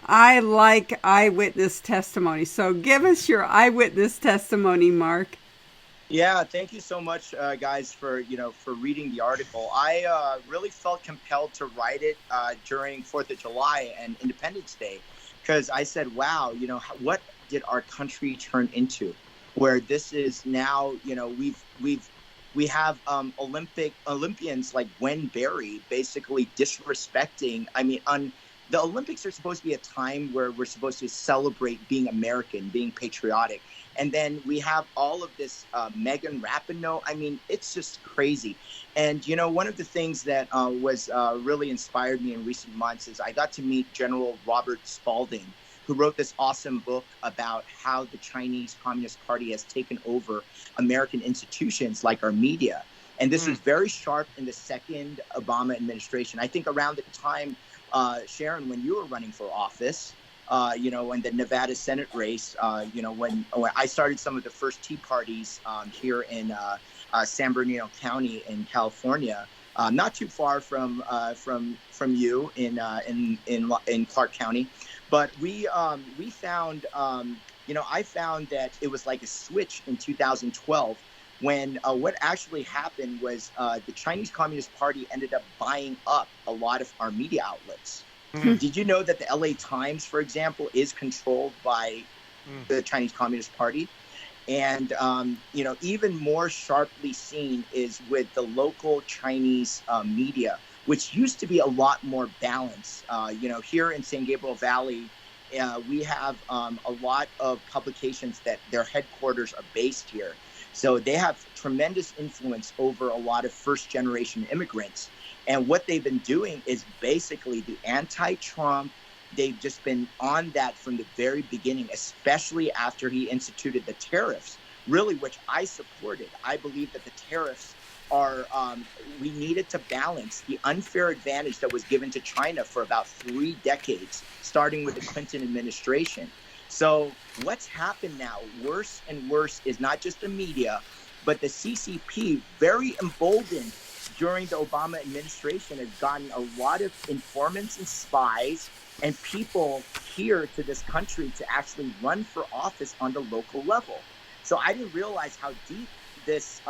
I like eyewitness testimony. So give us your eyewitness testimony, Marc. Yeah, thank you so much, guys, for for reading the article. I really felt compelled to write it during Fourth of July and Independence Day, because I said, "Wow, what did our country turn into? Where this is now, we have Olympians like Gwen Berry basically disrespecting. I mean, on the Olympics are supposed to be a time where we're supposed to celebrate being American, being patriotic." And then we have all of this Megan Rapinoe. I mean, it's just crazy. And, one of the things that was really inspired me in recent months is I got to meet General Robert Spalding, who wrote this awesome book about how the Chinese Communist Party has taken over American institutions like our media. And this was very sharp in the second Obama administration. I think around the time, Sharron, when you were running for office, in the Nevada Senate race, when I started some of the first Tea Parties here in San Bernardino County in California, not too far from you in Clark County, but we found I found that it was like a switch in 2012 when what actually happened was the Chinese Communist Party ended up buying up a lot of our media outlets. Did you know that the LA Times, for example, is controlled by the Chinese Communist Party? And, even more sharply seen is with the local Chinese media, which used to be a lot more balanced. Here in San Gabriel Valley, we have a lot of publications that their headquarters are based here. So they have tremendous influence over a lot of first-generation immigrants. And what they've been doing is basically the anti-Trump. They've just been on that from the very beginning, especially after he instituted the tariffs, really, which I supported. I believe that the tariffs are, we needed to balance the unfair advantage that was given to China for about 3 decades, starting with the Clinton administration. So what's happened now, worse and worse, is not just the media, but the CCP, very emboldened during the Obama administration, has gotten a lot of informants and spies and people here to this country to actually run for office on the local level. So I didn't realize how deep this,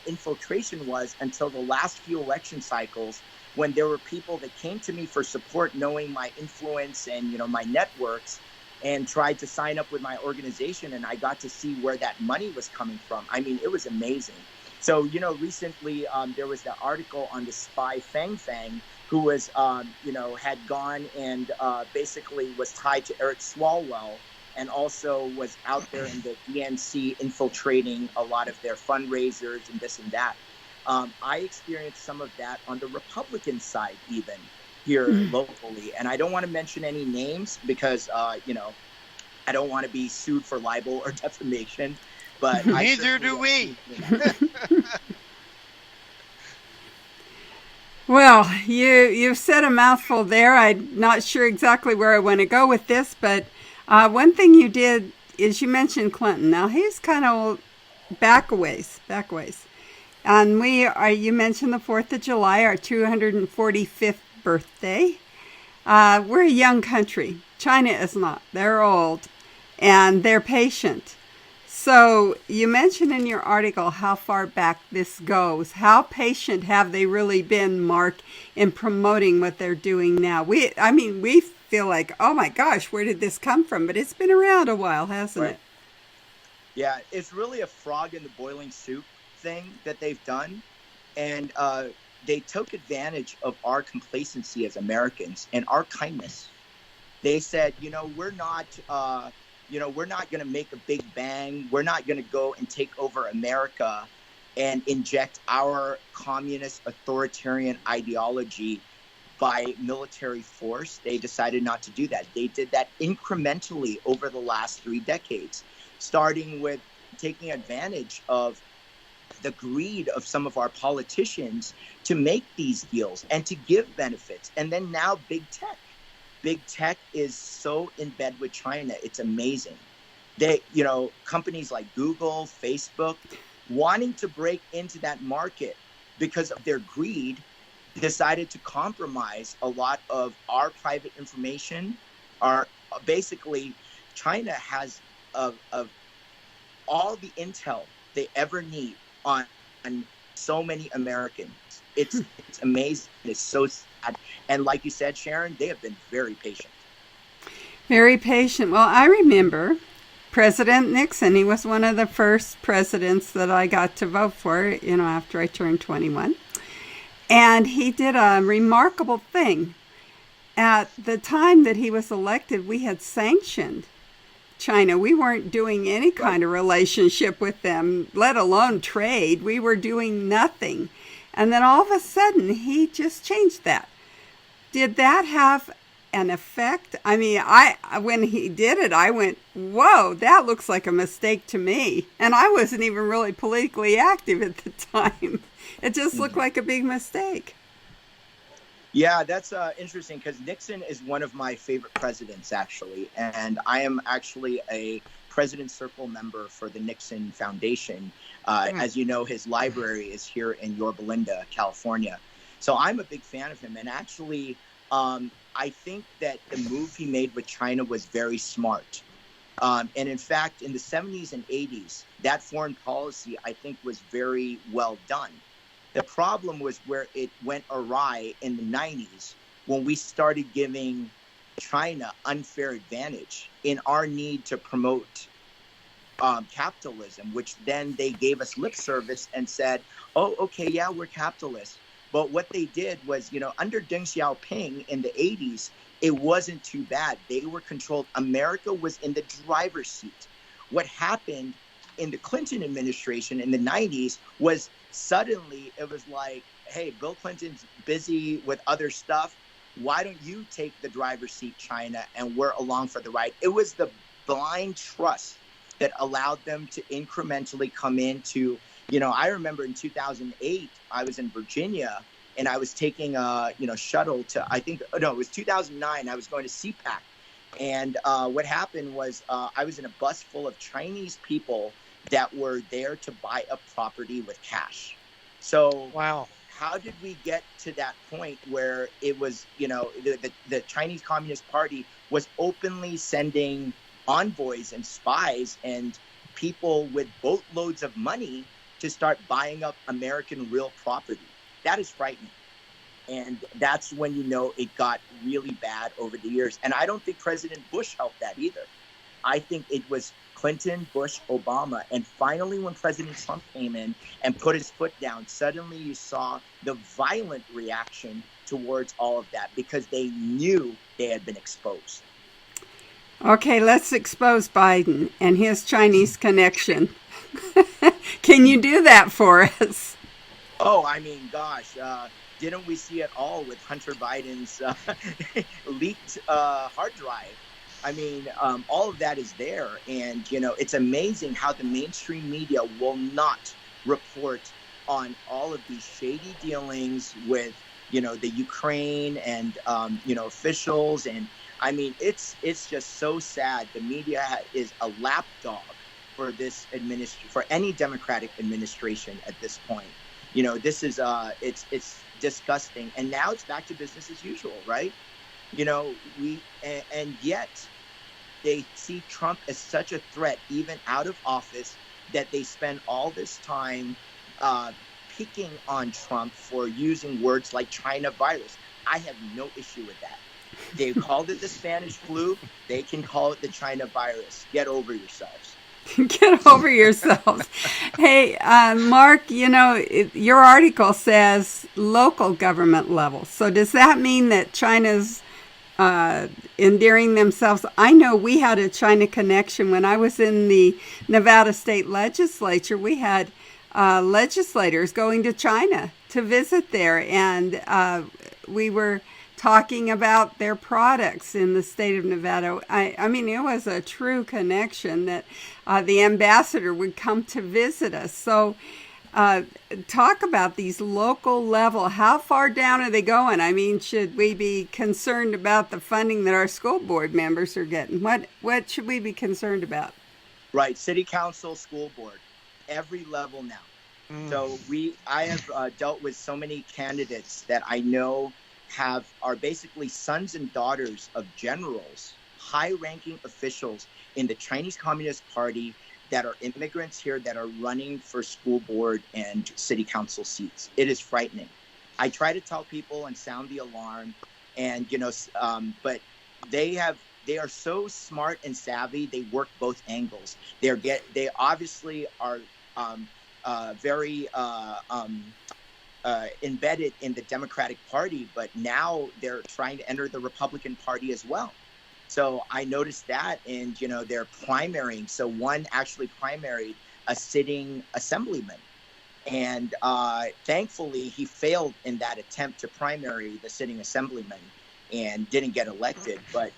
infiltration was until the last few election cycles, when there were people that came to me for support, knowing my influence and, my networks, and tried to sign up with my organization. And I got to see where that money was coming from. I mean, it was amazing. So, recently there was that article on the spy Fang Fang, who was, had gone and basically was tied to Eric Swalwell, and also was out there in the DNC infiltrating a lot of their fundraisers and this and that. I experienced some of that on the Republican side, even here locally. And I don't want to mention any names because, I don't want to be sued for libel or defamation. But neither do we. Well, you've said a mouthful there. I'm not sure exactly where I want to go with this, but one thing you did is you mentioned Clinton. Now he's kind of back a ways. And you mentioned the 4th of July, our 245th birthday. We're a young country. China is not. They're old and they're patient. So you mentioned in your article how far back this goes. How patient have they really been, Mark, in promoting what they're doing now? We feel like, oh my gosh, where did this come from? But it's been around a while, hasn't it? Yeah, it's really a frog in the boiling soup thing that they've done. And they took advantage of our complacency as Americans and our kindness. They said, we're not going to make a big bang. We're not going to go and take over America and inject our communist authoritarian ideology by military force. They decided not to do that. They did that incrementally over the last 3 decades, starting with taking advantage of the greed of some of our politicians to make these deals and to give benefits. And then now big tech. Big tech is so in bed with China. It's amazing. They, companies like Google, Facebook, wanting to break into that market because of their greed, decided to compromise a lot of our private information. Basically, China has of all the intel they ever need on so many Americans. It's amazing. It's so sad. And like you said, Sharron, they have been very patient. Very patient. Well, I remember President Nixon. He was one of the first presidents that I got to vote for, after I turned 21. And he did a remarkable thing. At the time that he was elected, we had sanctioned China. We weren't doing any kind of relationship with them, let alone trade. We were doing nothing. And then all of a sudden, he just changed that. Did that have an effect? I mean, when he did it, I went, whoa, that looks like a mistake to me. And I wasn't even really politically active at the time. It just looked like a big mistake. Yeah, that's interesting because Nixon is one of my favorite presidents, actually. And I am actually a President's Circle member for the Nixon Foundation. As you know, his library is here in Yorba Linda, California. So I'm a big fan of him. And actually, I think that the move he made with China was very smart. And in fact, in the 70s and 80s, that foreign policy, I think, was very well done. The problem was where it went awry in the 90s when we started giving China unfair advantage in our need to promote capitalism, which then they gave us lip service and said, oh, okay, yeah, we're capitalists. But what they did was, under Deng Xiaoping in the 80s, it wasn't too bad. They were controlled. America was in the driver's seat. What happened in the Clinton administration in the 90s was suddenly it was like, hey, Bill Clinton's busy with other stuff. Why don't you take the driver's seat, China, and we're along for the ride? It was the blind trust that allowed them to incrementally come into, I remember in 2008, I was in Virginia and I was taking a, shuttle to, it was 2009. I was going to CPAC. And what happened was I was in a bus full of Chinese people that were there to buy a property with cash. So wow, how did we get to that point where it was, the Chinese Communist Party was openly sending envoys and spies and people with boatloads of money to start buying up American real property? That is frightening. And that's when it got really bad over the years. And I don't think President Bush helped that either. I think it was Clinton, Bush, Obama. And finally, when President Trump came in and put his foot down, suddenly you saw the violent reaction towards all of that because they knew they had been exposed. Okay, let's expose Biden and his Chinese connection. Can you do that for us? Oh, I mean, gosh, didn't we see it all with Hunter Biden's leaked hard drive? I mean, all of that is there. And, it's amazing how the mainstream media will not report on all of these shady dealings with, the Ukraine and, officials. And I mean, it's just so sad. The media is a lapdog for this for any Democratic administration at this point. This is it's disgusting. And now it's back to business as usual, right? And yet they see Trump as such a threat, even out of office, that they spend all this time picking on Trump for using words like China virus. I have no issue with that. They called it the Spanish flu. They can call it the China virus. Get over yourselves. Get over yourselves. Hey, Mark, your article says local government level. So does that mean that China's endearing themselves? I know we had a China connection when I was in the Nevada State Legislature. We had legislators going to China to visit there, and we were talking about their products in the state of Nevada. I mean, it was a true connection that the ambassador would come to visit us. So talk about these local level. How far down are they going? I mean, should we be concerned about the funding that our school board members are getting? What should we be concerned about? Right. City council, school board, every level now. So I have dealt with so many candidates that I know are basically sons and daughters of generals, high-ranking officials in the Chinese Communist Party that are immigrants here that are running for school board and city council seats. It is frightening. I try to tell people and sound the alarm, and but they are so smart and savvy. They work both angles. They obviously are very embedded in the Democratic Party, but now they're trying to enter the Republican Party as well. So I noticed that, and they're primarying. So one actually primaried a sitting assemblyman, and thankfully he failed in that attempt to primary the sitting assemblyman and didn't get elected. But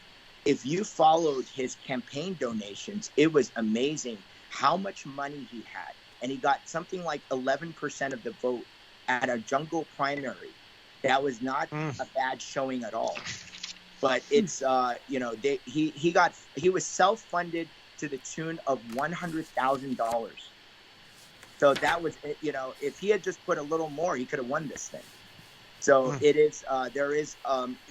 if you followed his campaign donations, it was amazing how much money he had, and he got something like 11% of the vote at a jungle primary. That was not a bad showing at all. But it's he was self-funded to the tune of $100,000. So that was, if he had just put a little more, he could have won this thing. So it is, there is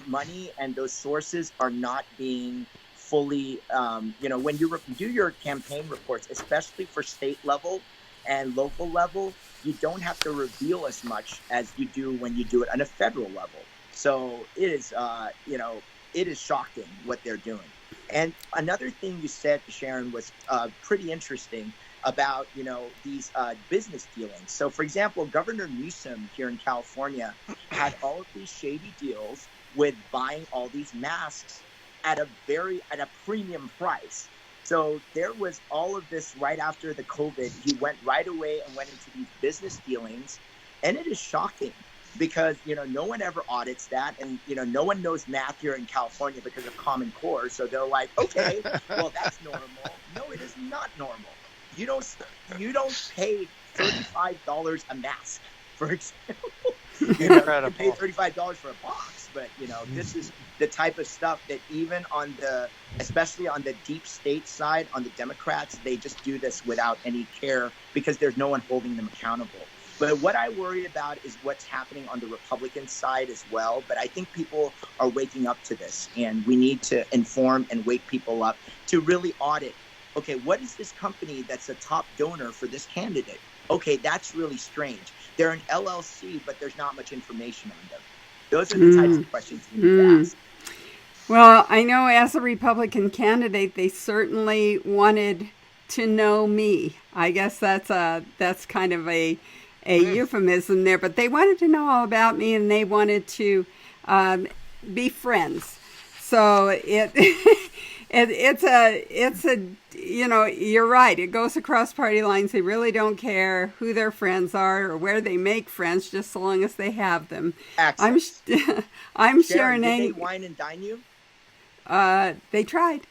money, and those sources are not being fully, when you do your campaign reports, especially for state level and local level, you don't have to reveal as much as you do when you do it on a federal level. So it is, it is shocking what they're doing. And another thing you said, Sharron, was pretty interesting about, these business dealings. So, for example, Governor Newsom here in California had all of these shady deals with buying all these masks at a premium price. So there was all of this right after the COVID. He went right away and went into these business dealings. And it is shocking because, no one ever audits that. And, no one knows math here in California because of Common Core. So they're like, okay, well, that's normal. No, it is not normal. You don't pay $35 a mask, for example. Incredible. You pay $35 for a box, but this is the type of stuff that even especially on the deep state side, on the Democrats, they just do this without any care because there's no one holding them accountable. But what I worry about is what's happening on the Republican side as well. But I think people are waking up to this, and we need to inform and wake people up to really audit. Okay, what is this company that's a top donor for this candidate? Okay, that's really strange. They're an LLC, but there's not much information on them. Those are the types of questions we need to ask. Well, I know as a Republican candidate, they certainly wanted to know me. I guess that's kind of a euphemism there, but they wanted to know all about me, and they wanted to be friends. So it's a you're right. It goes across party lines. They really don't care who their friends are or where they make friends, just so long as they have them. Access. I'm Sharron, Sharron. did they wine and dine you? They tried.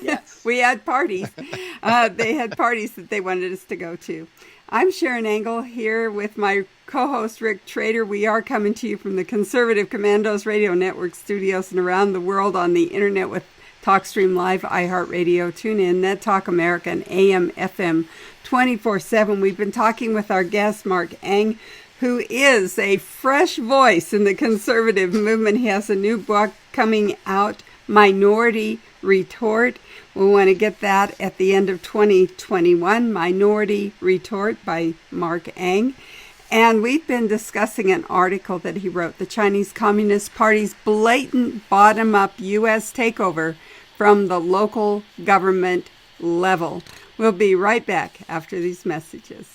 Yes. We had parties. They had parties that they wanted us to go to. I'm Sharron Engel here with my co-host Rick Trader. We are coming to you from the Conservative Commandos Radio Network studios and around the world on the internet with TalkStream Live, iHeartRadio, TuneIn, NetTalk America, and AM, FM 24/7. We've been talking with our guest, Marc Eng, who is a fresh voice in the conservative movement. He has a new book coming out, Minority Retort. We want to get that at the end of 2021, Minority Retort by Marc Eng. And we've been discussing an article that he wrote, The Chinese Communist Party's Blatant Bottom-Up U.S. Takeover from the Local Government Level. We'll be right back after these messages.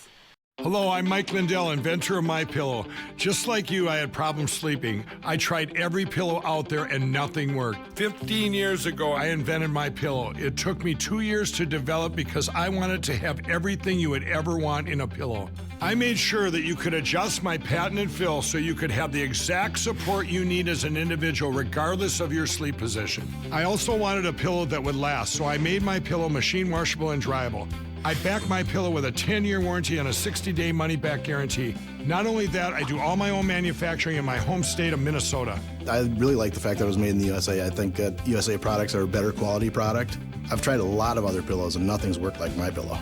Hello, I'm Mike Lindell, inventor of MyPillow. Just like you, I had problems sleeping. I tried every pillow out there and nothing worked. 15 years ago, I invented MyPillow. It took me 2 years to develop because I wanted to have everything you would ever want in a pillow. I made sure that you could adjust my patented fill so you could have the exact support you need as an individual regardless of your sleep position. I also wanted a pillow that would last, so I made MyPillow machine washable and dryable. I back MyPillow with a 10-year warranty and a 60-day money-back guarantee. Not only that, I do all my own manufacturing in my home state of Minnesota. I really like the fact that it was made in the USA. I think that USA products are a better quality product. I've tried a lot of other pillows and nothing's worked like MyPillow.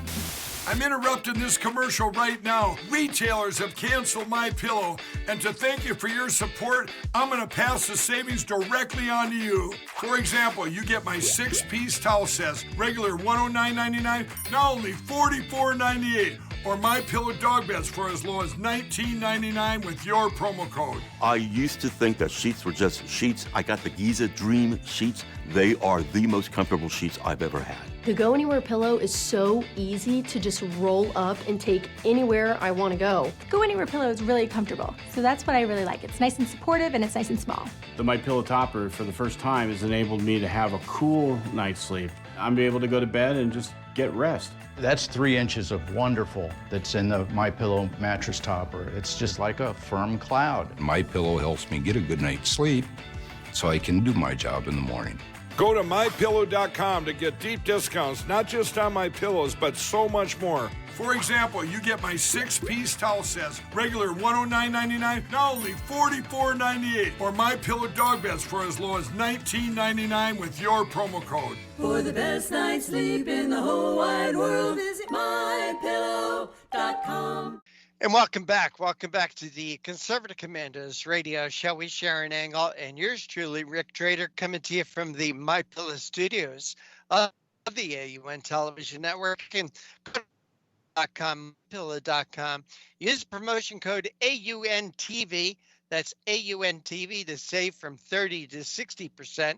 I'm interrupting this commercial right now. Retailers have canceled My Pillow, and to thank you for your support, I'm going to pass the savings directly on to you. For example, you get my 6-piece towel sets, regular $109.99, now only $44.98. Or My Pillow dog beds for as low as $19.99 with your promo code. I used to think that sheets were just sheets. I got the Giza Dream sheets. They are the most comfortable sheets I've ever had. The Go Anywhere pillow is so easy to just roll up and take anywhere I want to go. The Go Anywhere pillow is really comfortable, so that's what I really like. It's nice and supportive, and it's nice and small. The My Pillow topper, for the first time, has enabled me to have a cool night's sleep. I'm able to go to bed and just get rest. That's 3 inches of wonderful that's in the My Pillow mattress topper. It's just like a firm cloud. My Pillow helps me get a good night's sleep so I can do my job in the morning. Go to MyPillow.com to get deep discounts, not just on My Pillows, but so much more. For example, you get my 6-piece towel sets, regular $109.99, now only $44.98. Or My Pillow dog beds for as low as $19.99 with your promo code. For the best night's sleep in the whole wide world, visit MyPillow.com. And welcome back. Welcome back to the Conservative Commandos radio show with Sharron Angle and yours truly, Rick Trader, coming to you from the My Pillow studios of the AUN Television Network. And pillow.com. Use promotion code AUNTV. That's AUNTV to save from 30 to 60%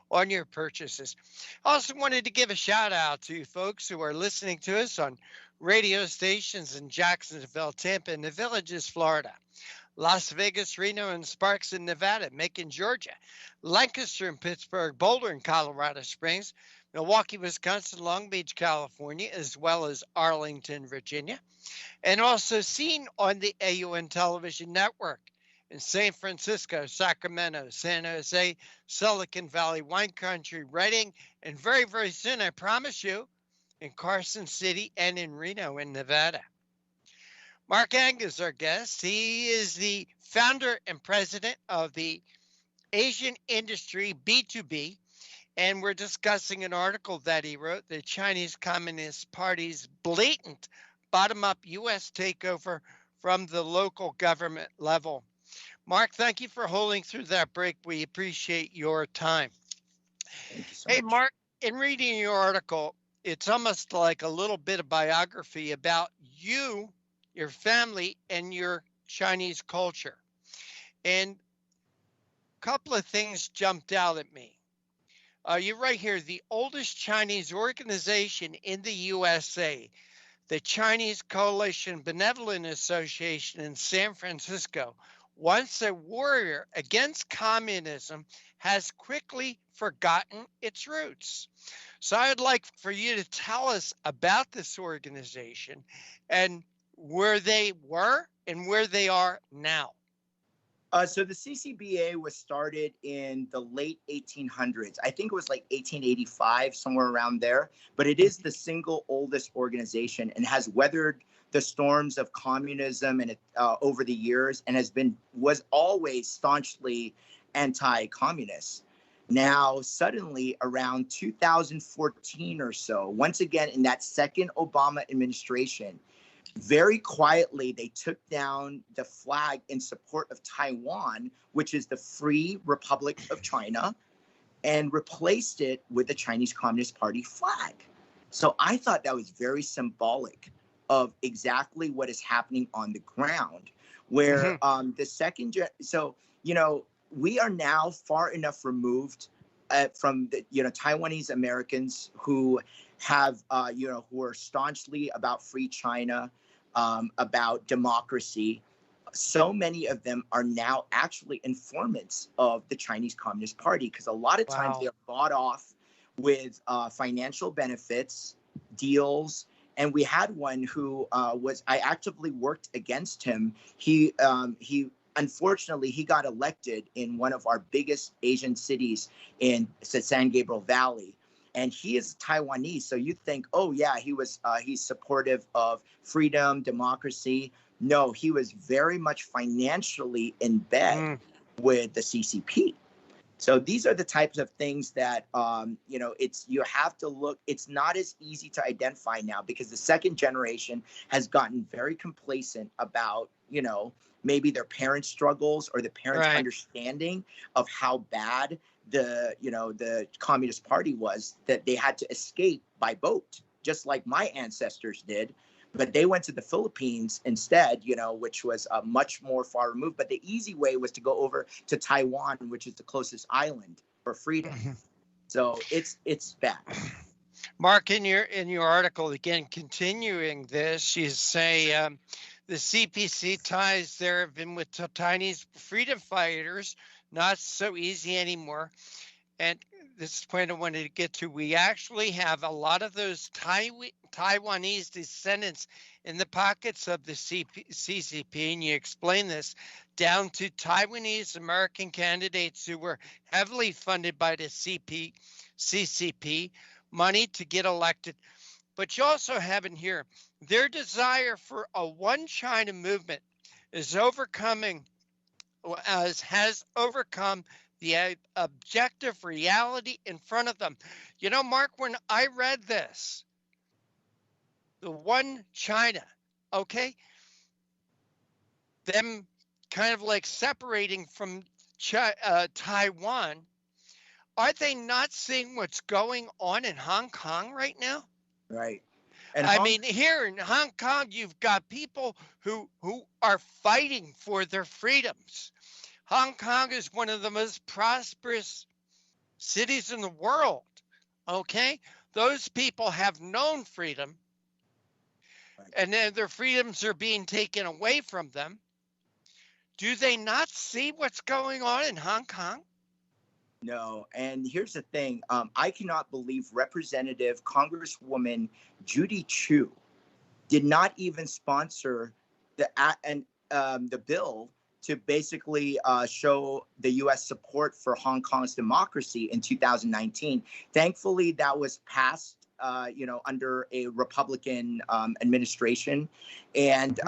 on your purchases. Also wanted to give a shout out to folks who are listening to us on radio stations in Jacksonville, Tampa, and the Villages, Florida, Las Vegas, Reno, and Sparks in Nevada, Macon, Georgia, Lancaster and Pittsburgh, Boulder and Colorado Springs, Milwaukee, Wisconsin, Long Beach, California, as well as Arlington, Virginia, and also seen on the AUN Television Network in San Francisco, Sacramento, San Jose, Silicon Valley, Wine Country, Redding, and very, very soon, I promise you, in Carson City and in Reno in Nevada. Marc is our guest. He is the founder and president of the Asian Industry B2B, and we're discussing an article that he wrote, The Chinese Communist Party's Blatant Bottom-Up U.S. Takeover from the Local Government Level. Marc, thank you for holding through that break. We appreciate your time. Thank you so Hey, much. Marc, in reading your article, it's almost like a little bit of biography about you, your family, and your Chinese culture. And a couple of things jumped out at me. You're right here, the oldest Chinese organization in the USA, the Chinese Coalition Benevolent Association in San Francisco, once a warrior against communism, has quickly forgotten its roots. So I'd like for you to tell us about this organization and where they were and where they are now. So the CCBA was started in the late 1800s. I think it was like 1885, somewhere around there. But it is the single oldest organization and has weathered the storms of communism and over the years, and was always staunchly anti-communist. Now, suddenly, around 2014 or so, once again in that second Obama administration, very quietly, they took down the flag in support of Taiwan, which is the Free Republic of China, and replaced it with the Chinese Communist Party flag. So I thought that was very symbolic of exactly what is happening on the ground, where the second, we are now far enough removed from the, Taiwanese Americans who have, who are staunchly about free China, about democracy. So many of them are now actually informants of the Chinese Communist Party, because a lot of times they are bought off with financial benefits, deals. And we had one who I actively worked against him. He unfortunately, he got elected in one of our biggest Asian cities in San Gabriel Valley. And he is Taiwanese. So you think, oh, yeah, he's supportive of freedom, democracy. No, he was very much financially in bed with the CCP. So these are the types of things that, you have to look. It's not as easy to identify now because the second generation has gotten very complacent about, maybe their parents' struggles or the parents' understanding of how bad the Communist Party was, that they had to escape by boat, just like my ancestors did. But they went to the Philippines instead, which was much more far removed. But the easy way was to go over to Taiwan, which is the closest island for freedom. So it's bad. Mark, in your article, again, continuing this, you say the CPC ties there have been with Chinese freedom fighters, not so easy anymore. And this is the point I wanted to get to. We actually have a lot of those Taiwanese descendants in the pockets of the CCP, and you explain this, down to Taiwanese American candidates who were heavily funded by the CCP, money to get elected. But you also have in here, their desire for a one China movement has overcome the objective reality in front of them. Mark, when I read this, the one China, okay, them kind of like separating from Taiwan, are they not seeing what's going on in Hong Kong right now? Right. And I mean, here in Hong Kong, you've got people who are fighting for their freedoms. Hong Kong is one of the most prosperous cities in the world, okay? Those people have known freedom, and then their freedoms are being taken away from them. Do they not see what's going on in Hong Kong? No, and here's the thing. I cannot believe Representative Congresswoman Judy Chu did not even sponsor the bill to basically show the U.S. support for Hong Kong's democracy in 2019. Thankfully, that was passed, under a Republican administration. And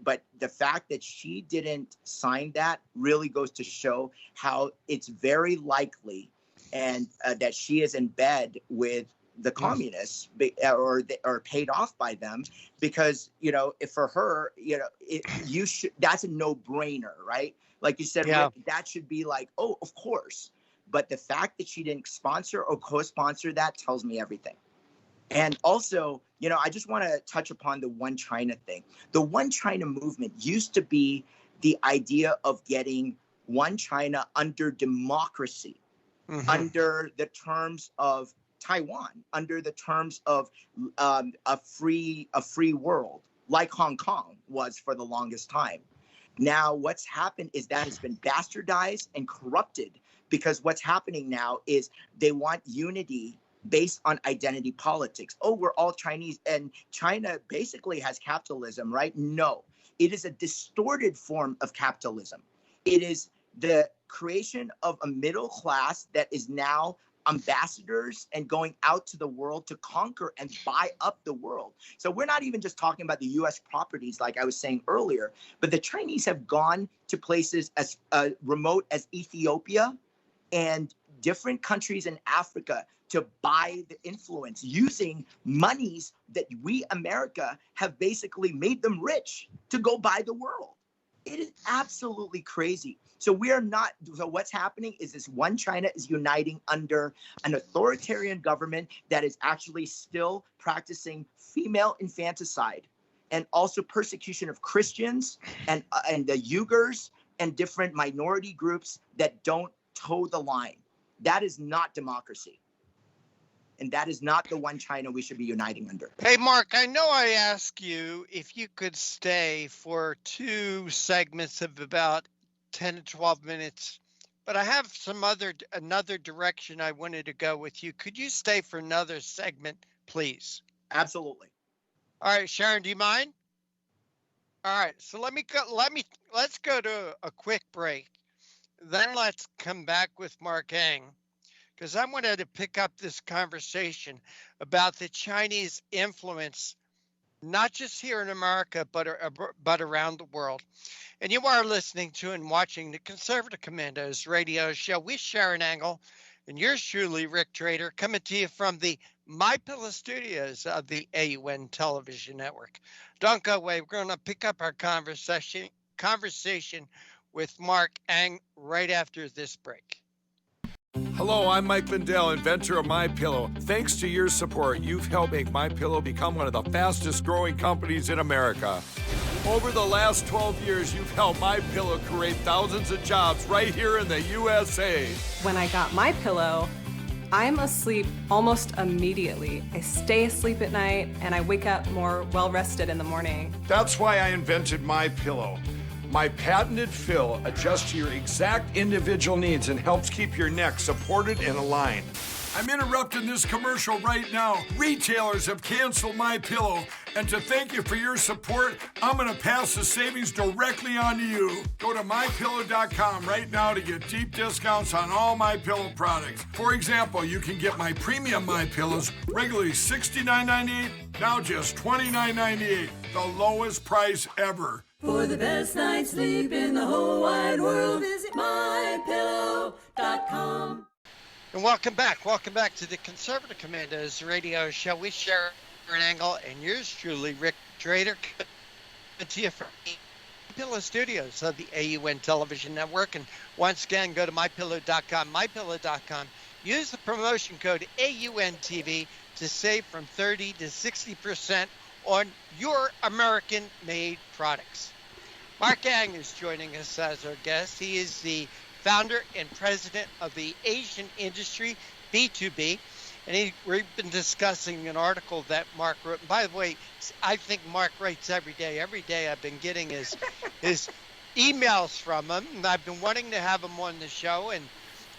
but the fact that she didn't sign that really goes to show how it's very likely and that she is in bed with the communists or paid off by them, because if for her that's a no-brainer, right? Like you said, Rick, that should be like, oh, of course. But the fact that she didn't sponsor or co-sponsor that tells me everything. And also, I just want to touch upon the One China thing. The One China movement used to be the idea of getting One China under democracy, under the terms of Taiwan, under the terms of a free world, like Hong Kong was for the longest time. Now, what's happened is that has been bastardized and corrupted, because what's happening now is they want unity based on identity politics. Oh, we're all Chinese, and China basically has capitalism, right? No, it is a distorted form of capitalism. It is the creation of a middle class that is now ambassadors and going out to the world to conquer and buy up the world. So we're not even just talking about the U.S. properties, like I was saying earlier, but the Chinese have gone to places as remote as Ethiopia and different countries in Africa to buy the influence using monies that we, America, have basically made them rich to go buy the world. It is absolutely crazy. So what's happening is this One China is uniting under an authoritarian government that is actually still practicing female infanticide and also persecution of Christians and the Uyghurs and different minority groups that don't toe the line. That is not democracy. And that is not the One China we should be uniting under. Hey, Mark, I know I asked you if you could stay for 2 segments of about 10 to 12 minutes, but I have another direction I wanted to go with you. Could you stay for another segment, please? Absolutely. All right, Sharron, do you mind? All right, so let's go to a quick break. Then let's come back with Mark Ang, because I wanted to pick up this conversation about the Chinese influence not just here in America, but around the world. And you are listening to and watching the Conservative Commandos radio show with Sharron Angle and yours truly, Rick Trader, coming to you from the My Pillow studios of the AUN Television Network. Don't go away. We're going to pick up our conversation with Marc Ang right after this break. Hello, I'm Mike Lindell, inventor of MyPillow. Thanks to your support, you've helped make MyPillow become one of the fastest growing companies in America. Over the last 12 years, you've helped MyPillow create thousands of jobs right here in the USA. When I got my pillow, I'm asleep almost immediately. I stay asleep at night and I wake up more well-rested in the morning. That's why I invented MyPillow. My patented fill adjusts to your exact individual needs and helps keep your neck supported and aligned. I'm interrupting this commercial right now. Retailers have canceled MyPillow, and to thank you for your support, I'm going to pass the savings directly on to you. Go to MyPillow.com right now to get deep discounts on all MyPillow products. For example, you can get my premium MyPillows regularly $69.98, now just $29.98, the lowest price ever. For the best night's sleep in the whole wide world, visit MyPillow.com. And welcome back to the Conservative Commandos radio show with Sharron Angle and yours truly, Rick Trader, coming to you from the Pillow Studios of the AUN Television Network. And once again, go to MyPillow.com, use the promotion code AUNTV to save from 30 to 60% on your American-made products. Marc Ang is joining us as our guest. He is the founder and president of the Asian Industry, B2B. And we've been discussing an article that Marc wrote. And by the way, I think Marc writes every day. Every day I've been getting his emails from him. And I've been wanting to have him on the show and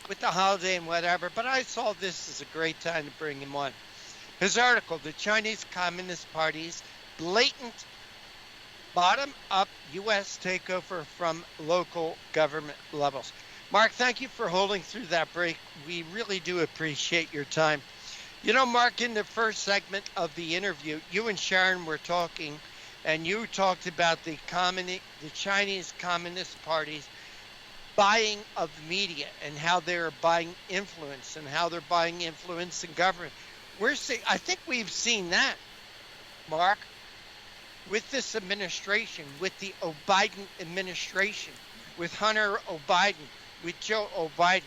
with the holiday and whatever. But I saw this as a great time to bring him on. His article, The Chinese Communist Party's Blatant Bottom-Up U.S. Takeover from Local Government Levels. Marc, thank you for holding through that break. We really do appreciate your time. You know, Marc, in the first segment of the interview, you and Sharron were talking, and you talked about the Chinese Communist Party's buying of media and how they're buying influence and how they're buying influence in government. I think we've seen that, Marc, with this administration, with the Biden administration, with Hunter Biden, with Joe Biden.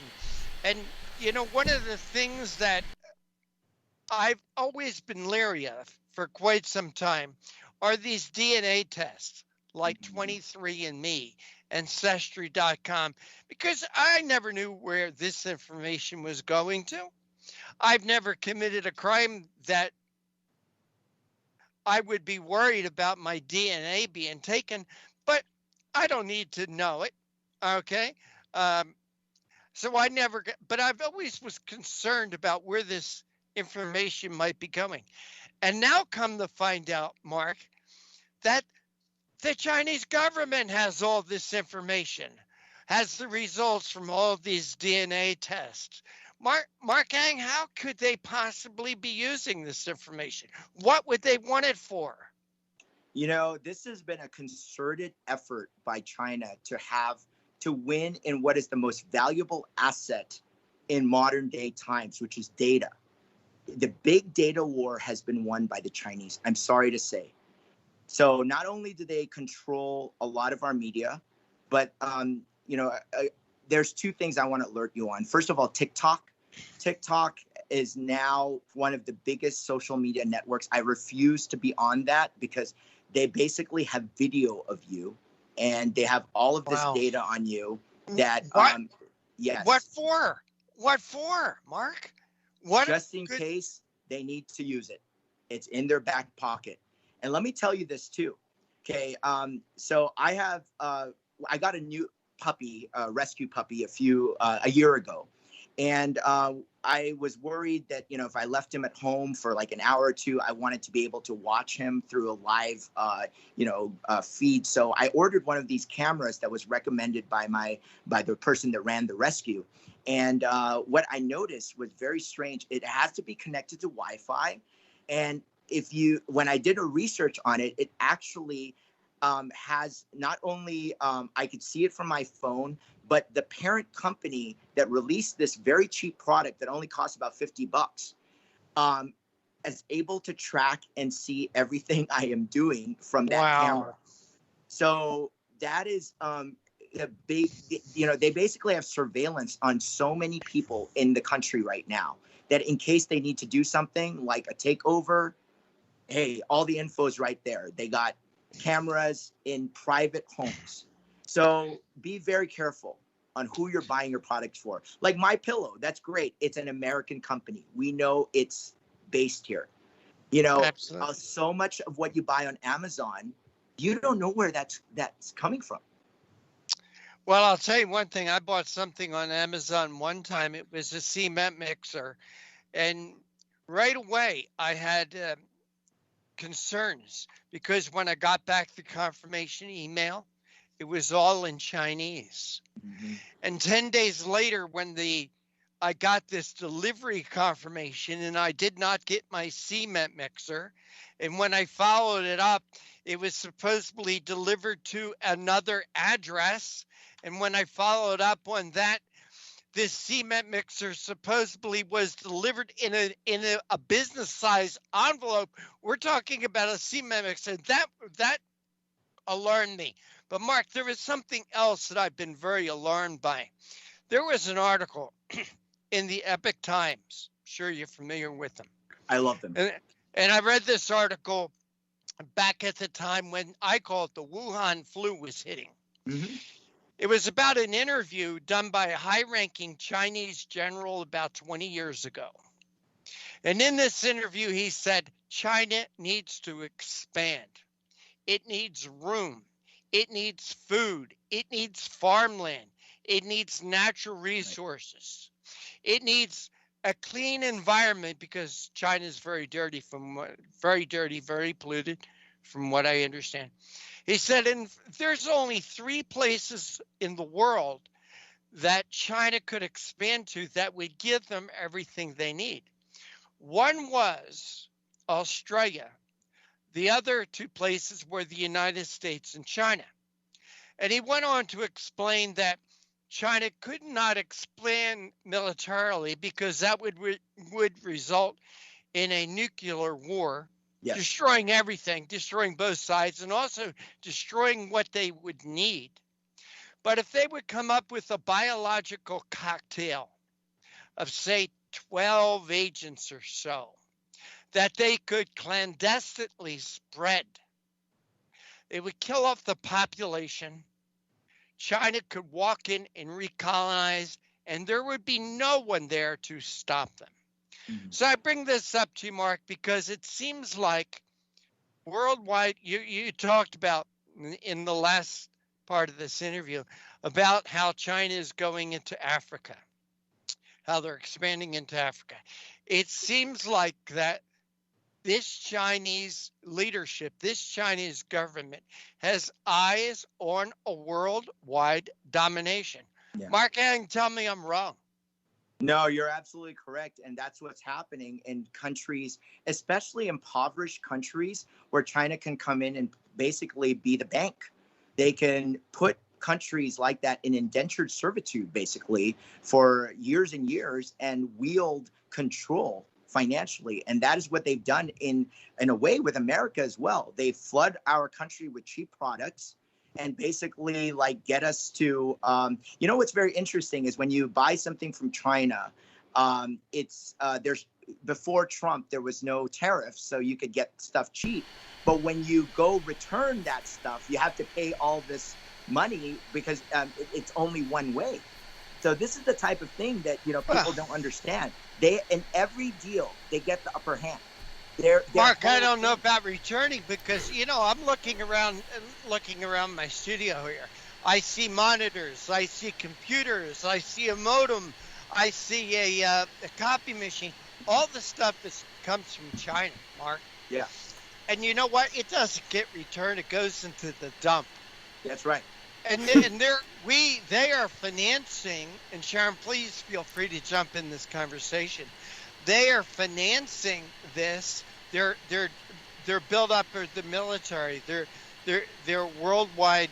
And, you know, one of the things that I've always been leery of for quite some time are these DNA tests like 23andMe, Ancestry.com, because I never knew where this information was going to. I've never committed a crime that I would be worried about my DNA being taken, but I don't need to know it. Okay. So I never, but I've always was concerned about where this information might be going. And now come to find out, Marc, that the Chinese government has all this information, has the results from all of these DNA tests. Marc Ang, how could they possibly be using this information? What would they want it for? You know, this has been a concerted effort by China to win in what is the most valuable asset in modern day times, which is data. The big data war has been won by the Chinese, I'm sorry to say. So not only do they control a lot of our media, but, there's two things I want to alert you on. First of all, TikTok. TikTok is now one of the biggest social media networks. I refuse to be on that because they basically have video of you and they have all of this data on you that, yes. What for? What for, Marc? What? Just in case they need to use it. It's in their back pocket. And let me tell you this too. Okay. So I have, I got a new puppy, rescue puppy a year ago. And I was worried that, if I left him at home for like an hour or two, I wanted to be able to watch him through a live, feed. So I ordered one of these cameras that was recommended by the person that ran the rescue. And what I noticed was very strange. It has to be connected to Wi-Fi. And when I did a research on it, it actually has not only I could see it from my phone, but the parent company that released this very cheap product that only costs about $50 is able to track and see everything I am doing from that camera. So that is a big, they basically have surveillance on so many people in the country right now that in case they need to do something like a takeover, hey, all the info is right there. They got cameras in private homes. So be very careful on who you're buying your products for. Like MyPillow, that's great. It's an American company. We know it's based here. So much of what you buy on Amazon, you don't know where that's coming from. Well, I'll tell you one thing. I bought something on Amazon one time. It was a cement mixer. And right away, I had concerns because when I got back the confirmation email, it was all in Chinese. Mm-hmm. And 10 days later, when I got this delivery confirmation and I did not get my cement mixer, and when I followed it up, it was supposedly delivered to another address. And when I followed up on that, this cement mixer supposedly was delivered in a business size envelope. We're talking about a cement mixer. That alarmed me. But Mark, there was something else that I've been very alarmed by. There was an article in the Epic Times. I'm sure you're familiar with them. I love them. And I read this article back at the time when I call it the Wuhan flu was hitting. Mm-hmm. It was about an interview done by a high-ranking Chinese general about 20 years ago. And in this interview, he said, China needs to expand. It needs room. It needs food. It needs farmland. It needs natural resources. Right. It needs a clean environment because China is very dirty, very polluted, from what I understand. He said, and there's only 3 places in the world that China could expand to that would give them everything they need. One was Australia. The other 2 places were the United States and China. And he went on to explain that China could not expand militarily because that would result in a nuclear war. Yes. Destroying everything, destroying both sides, and also destroying what they would need. But if they would come up with a biological cocktail of, say, 12 agents or so that they could clandestinely spread, they would kill off the population. China could walk in and recolonize, and there would be no one there to stop them. So I bring this up to you, Mark, because it seems like worldwide, you talked about in the last part of this interview about how China is going into Africa, how they're expanding into Africa. It seems like that this Chinese leadership, this Chinese government has eyes on a worldwide domination. Yeah. Mark, tell me I'm wrong. No, you're absolutely correct. And that's what's happening in countries, especially impoverished countries where China can come in and basically be the bank. They can put countries like that in indentured servitude, basically, for years and years and wield control financially. And that is what they've done in a way with America as well. They flood our country with cheap products and basically like get us to, what's very interesting is when you buy something from China, there's before Trump, there was no tariff, so you could get stuff cheap. But when you go return that stuff, you have to pay all this money because it's only one way. So this is the type of thing that, people don't understand. They, in every deal, they get the upper hand. Mark, I don't know about returning because, I'm looking around my studio here. I see monitors, I see computers, I see a modem, I see a copy machine. All the stuff comes from China, Mark. Yeah. And you know what? It doesn't get returned. It goes into the dump. That's right. And they are financing, and Sharron, please feel free to jump in this conversation. They are financing this They're built up as the military. They're worldwide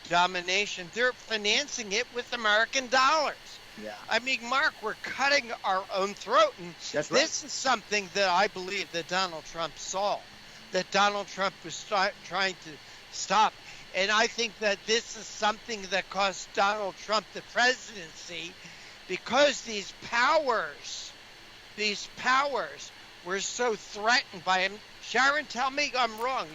domination. They're financing it with American dollars. Yeah. I mean, Mark, we're cutting our own throat, and That's right. this is something that I believe that Donald Trump saw, that Donald Trump was trying to stop. And I think that this is something that cost Donald Trump the presidency, because these powers were so threatened by him. Sharron, tell me I'm wrong.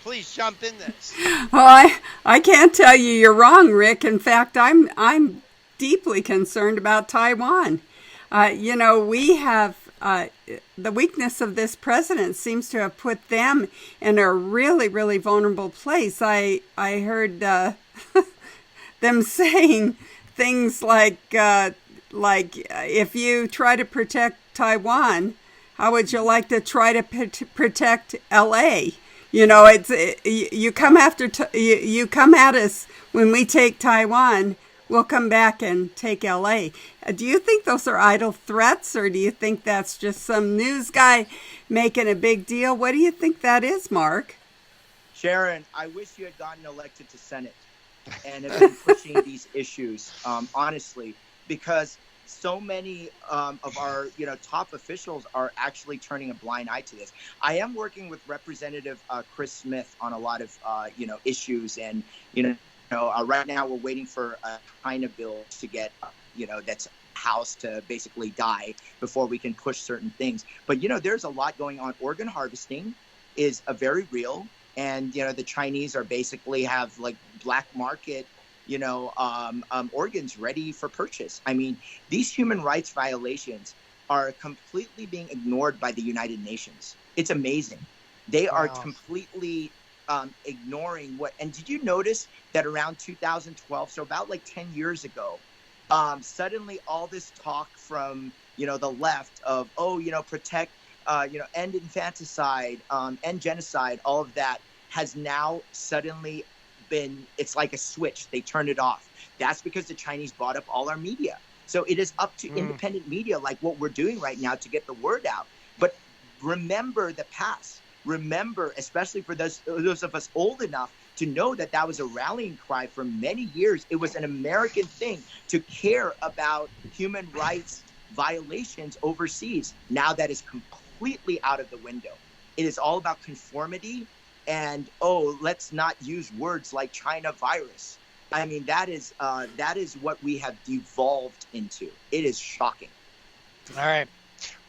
Please jump in this. Well, I can't tell you you're wrong, Rick. In fact, I'm deeply concerned about Taiwan. We have the weakness of this president seems to have put them in a really, really vulnerable place. I heard them saying things like if you try to protect Taiwan, how would you like to try to protect L.A.? You come you come at us when we take Taiwan. We'll come back and take L.A. Do you think those are idle threats, or do you think that's just some news guy making a big deal? What do you think that is, Mark? Sharron, I wish you had gotten elected to Senate and have been pushing these issues, honestly, because so many of our top officials are actually turning a blind eye to this. I am working with Representative Chris Smith on a lot of issues, and right now we're waiting for a China bill to get that's House to basically die before we can push certain things. But there's a lot going on. Organ harvesting is a very real, and the Chinese are basically have like black market organs ready for purchase. I mean, these human rights violations are completely being ignored by the United Nations. It's amazing. They are completely ignoring what. And did you notice that around 2012, so about like 10 years ago, suddenly all this talk from the left of protect end infanticide, end genocide, all of that has now suddenly it's like a switch. They turned it off. That's because the Chinese bought up all our media. So it is up to independent media like what we're doing right now to get the word out. But remember the past. Remember, especially for those of us old enough to know that that was a rallying cry for many years. It was an American thing to care about human rights violations overseas. Now that is completely out of the window. It is all about conformity. And let's not use words like China virus. I mean, that is what we have devolved into. It is shocking. All right.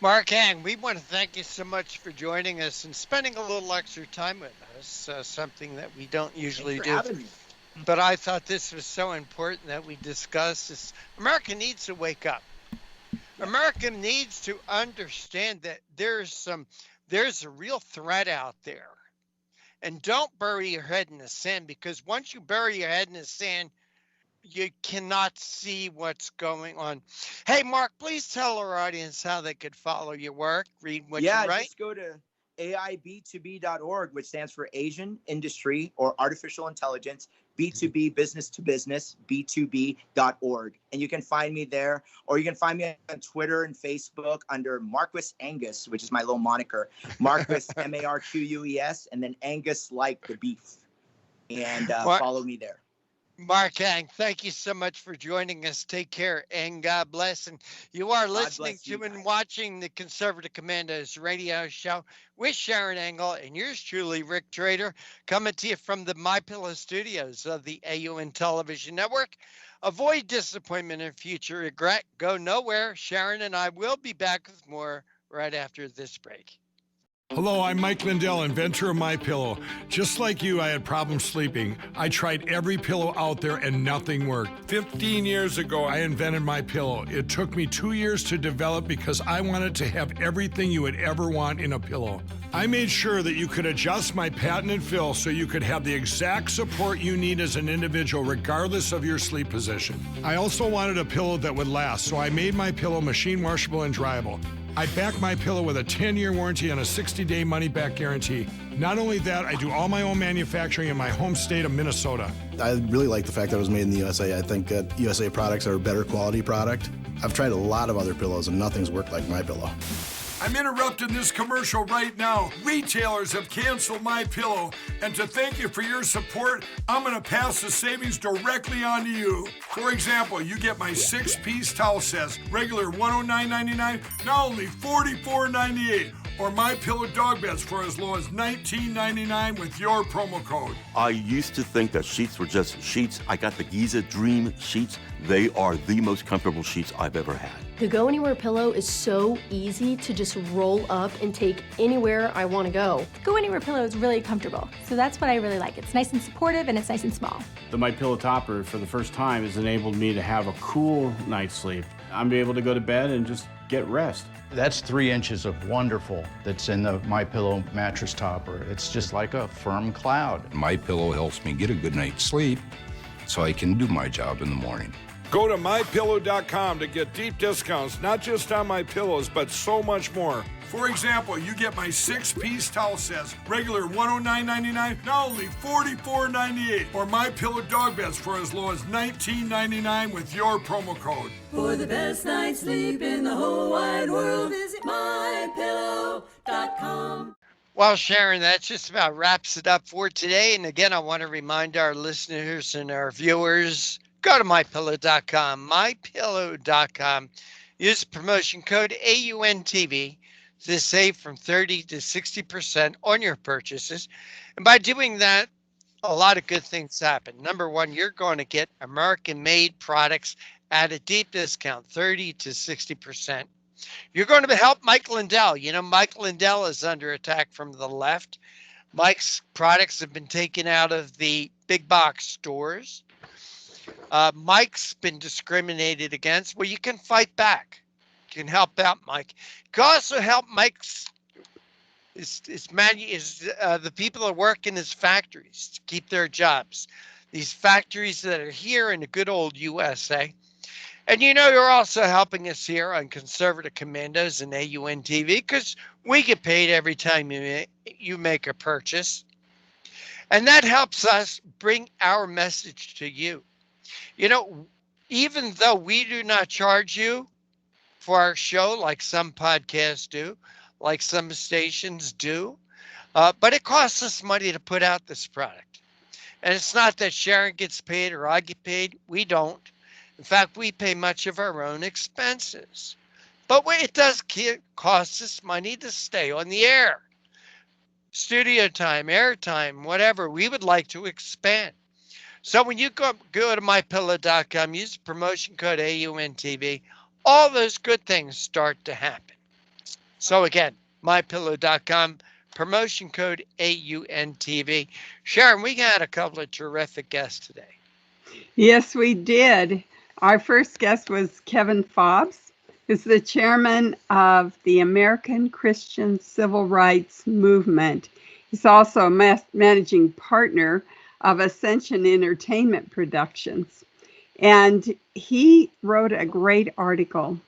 Marc Hang, we want to thank you so much for joining us and spending a little extra time with us, something that we don't usually do. Thanks for having me. But I thought this was so important that we discuss this. America needs to wake up. America needs to understand that there's a real threat out there. And don't bury your head in the sand, because once you bury your head in the sand, you cannot see what's going on. Hey, Mark, please tell our audience how they could follow your work, read what you write. Yeah, just go to AIB2B.org, which stands for Asian Industry or Artificial Intelligence, B2B, business to business, B2B.org. And you can find me there, or you can find me on Twitter and Facebook under Marquis Angus, which is my little moniker. Marquis, Marquess, and then Angus like the beef. And follow me there. Marc Hang, thank you so much for joining us. Take care and God bless. And you are listening to and watching the Conservative Commandos radio show with Sharron Engel and yours truly, Rick Trader, coming to you from the MyPillow studios of the AUN Television Network. Avoid disappointment and future regret. Go nowhere. Sharron and I will be back with more right after this break. Hello, I'm Mike Lindell, inventor of MyPillow. Just like you, I had problems sleeping. I tried every pillow out there and nothing worked. 15 years ago, I invented MyPillow. It took me 2 years to develop because I wanted to have everything you would ever want in a pillow. I made sure that you could adjust my patented fill so you could have the exact support you need as an individual regardless of your sleep position. I also wanted a pillow that would last, so I made MyPillow machine washable and dryable. I back MyPillow with a 10-year warranty and a 60-day money-back guarantee. Not only that, I do all my own manufacturing in my home state of Minnesota. I really like the fact that it was made in the USA. I think that USA products are a better quality product. I've tried a lot of other pillows and nothing's worked like MyPillow. I'm interrupting this commercial right now. Retailers have canceled My Pillow, and to thank you for your support, I'm going to pass the savings directly on to you. For example, you get my 6-piece towel sets, regular $109.99, now only $44.98. Or My Pillow dog beds for as low as $19.99 with your promo code. I used to think that sheets were just sheets. I got the Giza Dream sheets. They are the most comfortable sheets I've ever had. The Go Anywhere pillow is so easy to just roll up and take anywhere I want to go. The Go Anywhere pillow is really comfortable, so that's what I really like. It's nice and supportive and it's nice and small. The My Pillow topper, for the first time, has enabled me to have a cool night's sleep. I'm able to go to bed and just get rest. That's 3 inches of wonderful that's in the My Pillow mattress topper. It's just like a firm cloud. My Pillow helps me get a good night's sleep so I can do my job in the morning. Go to mypillow.com to get deep discounts, not just on My Pillows, but so much more. For example, you get my 6-piece towel sets, regular $109.99, now only $44.98. Or My Pillow dog beds for as low as $19.99 with your promo code. For the best night's sleep in the whole wide world, visit mypillow.com. Well, Sharron, that just about wraps it up for today. And again, I want to remind our listeners and our viewers, go to mypillow.com, mypillow.com. Use the promotion code AUNTV to save from 30 to 60% on your purchases. And by doing that, a lot of good things happen. Number one, you're going to get American-made products at a deep discount, 30 to 60%. You're going to help Mike Lindell. You know, Mike Lindell is under attack from the left. Mike's products have been taken out of the big box stores. Mike's been discriminated against. Well, you can fight back. You can help out Mike. You can also help Mike's the people that work in his factories to keep their jobs. These factories that are here in the good old USA. And you know, you're also helping us here on Conservative Commandos and AUN TV because we get paid every time you make a purchase. And that helps us bring our message to you. You know, even though we do not charge you for our show like some podcasts do, like some stations do, but it costs us money to put out this product. And it's not that Sharron gets paid or I get paid. We don't. In fact, we pay much of our own expenses. But it does cost us money to stay on the air. Studio time, air time, whatever. We would like to expand. So when you go to mypillow.com, use the promotion code AUNTV, all those good things start to happen. So again, mypillow.com, promotion code AUNTV. Sharron, we got a couple of terrific guests today. Yes, we did. Our first guest was Kevin Fobbs, who's the chairman of the American Christian Civil Rights Movement. He's also a managing partner of Ascension Entertainment Productions. And he wrote a great article.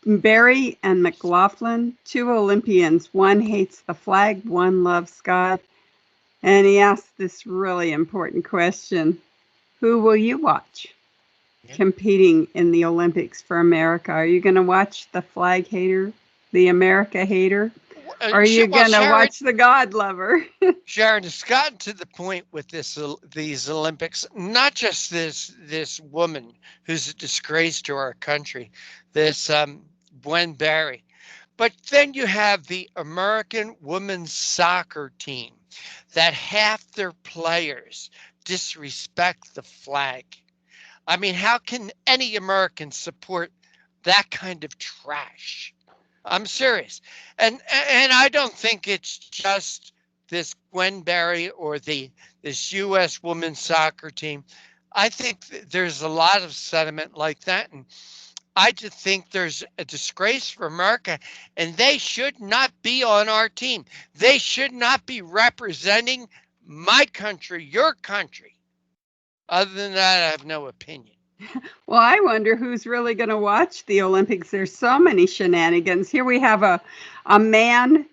Barry and McLaughlin, 2 Olympians, one hates the flag, one loves God. And he asked this really important question: who will you watch competing in the Olympics for America? Are you going to watch the flag hater, the America hater? Or are you going to watch the God lover? Sharron, it's gotten to the point with these Olympics, not just this woman who's a disgrace to our country, this Gwen Barry, but then you have the American women's soccer team that half their players disrespect the flag. I mean, how can any American support that kind of trash? I'm serious. And I don't think it's just this Gwen Barry or this U.S. women's soccer team. I think there's a lot of sentiment like that. And I just think there's a disgrace for America, and they should not be on our team. They should not be representing my country, your country. Other than that, I have no opinion. Well, I wonder who's really going to watch the Olympics. There's so many shenanigans. Here we have a man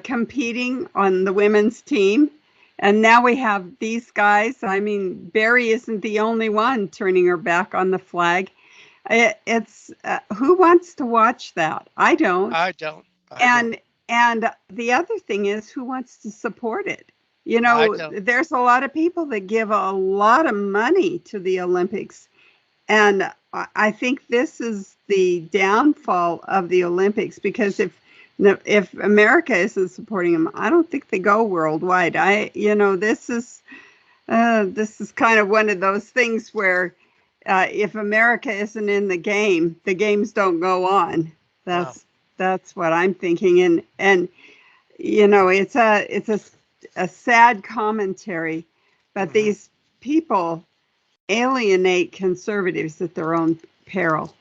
competing on the women's team. And now we have these guys. I mean, Barry isn't the only one turning her back on the flag. It's who wants to watch that? I don't. I don't. And the other thing is, who wants to support it? You I know, don't. there's a lot of people that give a lot of money to the Olympics. And I think this is the downfall of the Olympics, because if America isn't supporting them, I don't think they go worldwide. This is kind of one of those things where if America isn't in the games don't go on. Wow. That's what I'm thinking. And it's a sad commentary, but these people alienate conservatives at their own peril.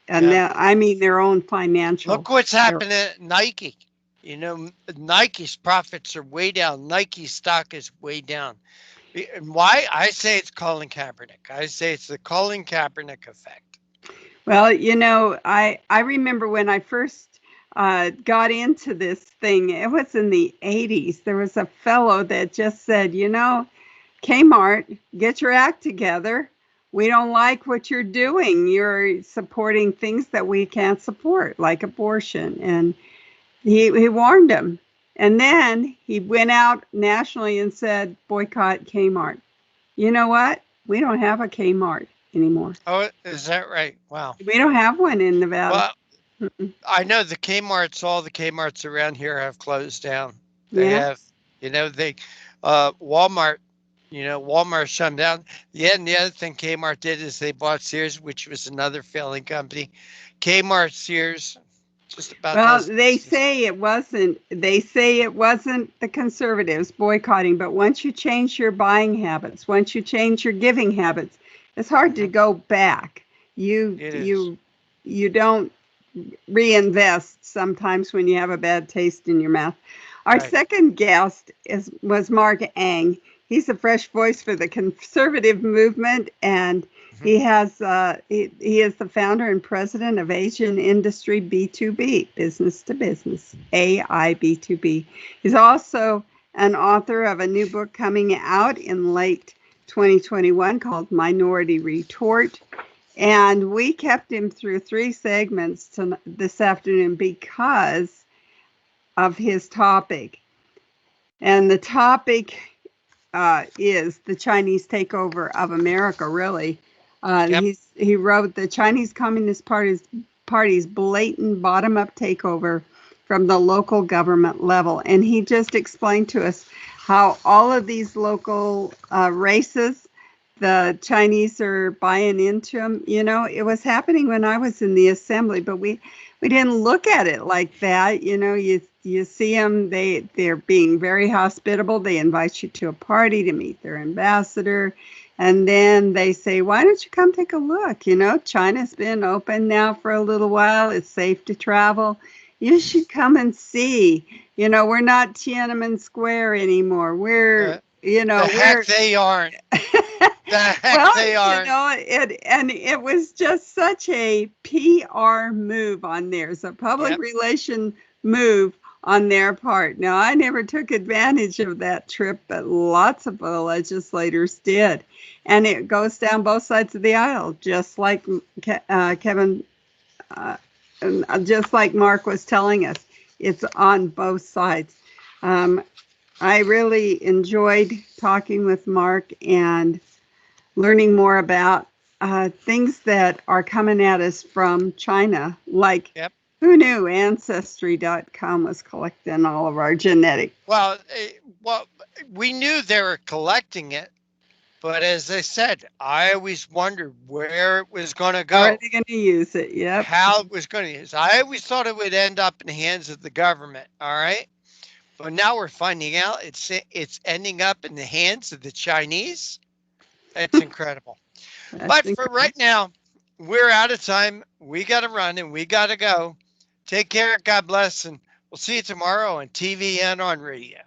And I mean their own financial Look what's peril. happening at Nike. You know, Nike's profits are way down. Nike stock is way down. And why? I say it's Colin Kaepernick. I say it's the Colin Kaepernick effect. Well, I remember when I first got into this thing, it was in the 80s. There was a fellow that just said, Kmart, get your act together. We don't like what you're doing. You're supporting things that we can't support, like abortion. And he warned them. And then he went out nationally and said, boycott Kmart. You know what? We don't have a Kmart anymore. Oh, is that right? Wow. We don't have one in Nevada. Well, I know all the Kmarts around here have closed down. They Yeah. have, Walmart, Walmart shut down. Yeah, and the other thing Kmart did is they bought Sears, which was another failing company. Kmart, Sears, just about. Well, they say it wasn't the conservatives boycotting, but once you change your buying habits, once you change your giving habits, it's hard to go back. You don't reinvest sometimes when you have a bad taste in your mouth. Our second guest was Marc Ang. He's a fresh voice for the conservative movement, and he is the founder and president of Asian Industry B2B, business to business, AIB2B. He's also an author of a new book coming out in late 2021 called Minority Retort. And we kept him through 3 segments this afternoon because of his topic. And the topic is the Chinese takeover of America, really. He wrote the Chinese Communist Party's blatant bottom-up takeover from the local government level. And he just explained to us how all of these local races, the Chinese are buying into them. It was happening when I was in the assembly, but we didn't look at it like that. You see them, they're being very hospitable. They invite you to a party to meet their ambassador. And then they say, why don't you come take a look? China's been open now for a little while. It's safe to travel. You should come and see. We're not Tiananmen Square anymore. We're, the heck they aren't. The heck they aren't. And it was just such a PR move on theirs, a public relation move on their part. Now, I never took advantage of that trip, but lots of the legislators did. And it goes down both sides of the aisle, just like Kevin, just like Marc was telling us. It's on both sides. I really enjoyed talking with Marc and learning more about things that are coming at us from China, like who knew Ancestry.com was collecting all of our genetic. Well, we knew they were collecting it, but as I said, I always wondered where it was going to go. How are they going to use it? Yep. How it was going to use it. I always thought it would end up in the hands of the government, all right? But now we're finding out it's ending up in the hands of the Chinese. That's incredible. But for right now, we're out of time. We got to run and we got to go. Take care. God bless. And we'll see you tomorrow on TV and on radio.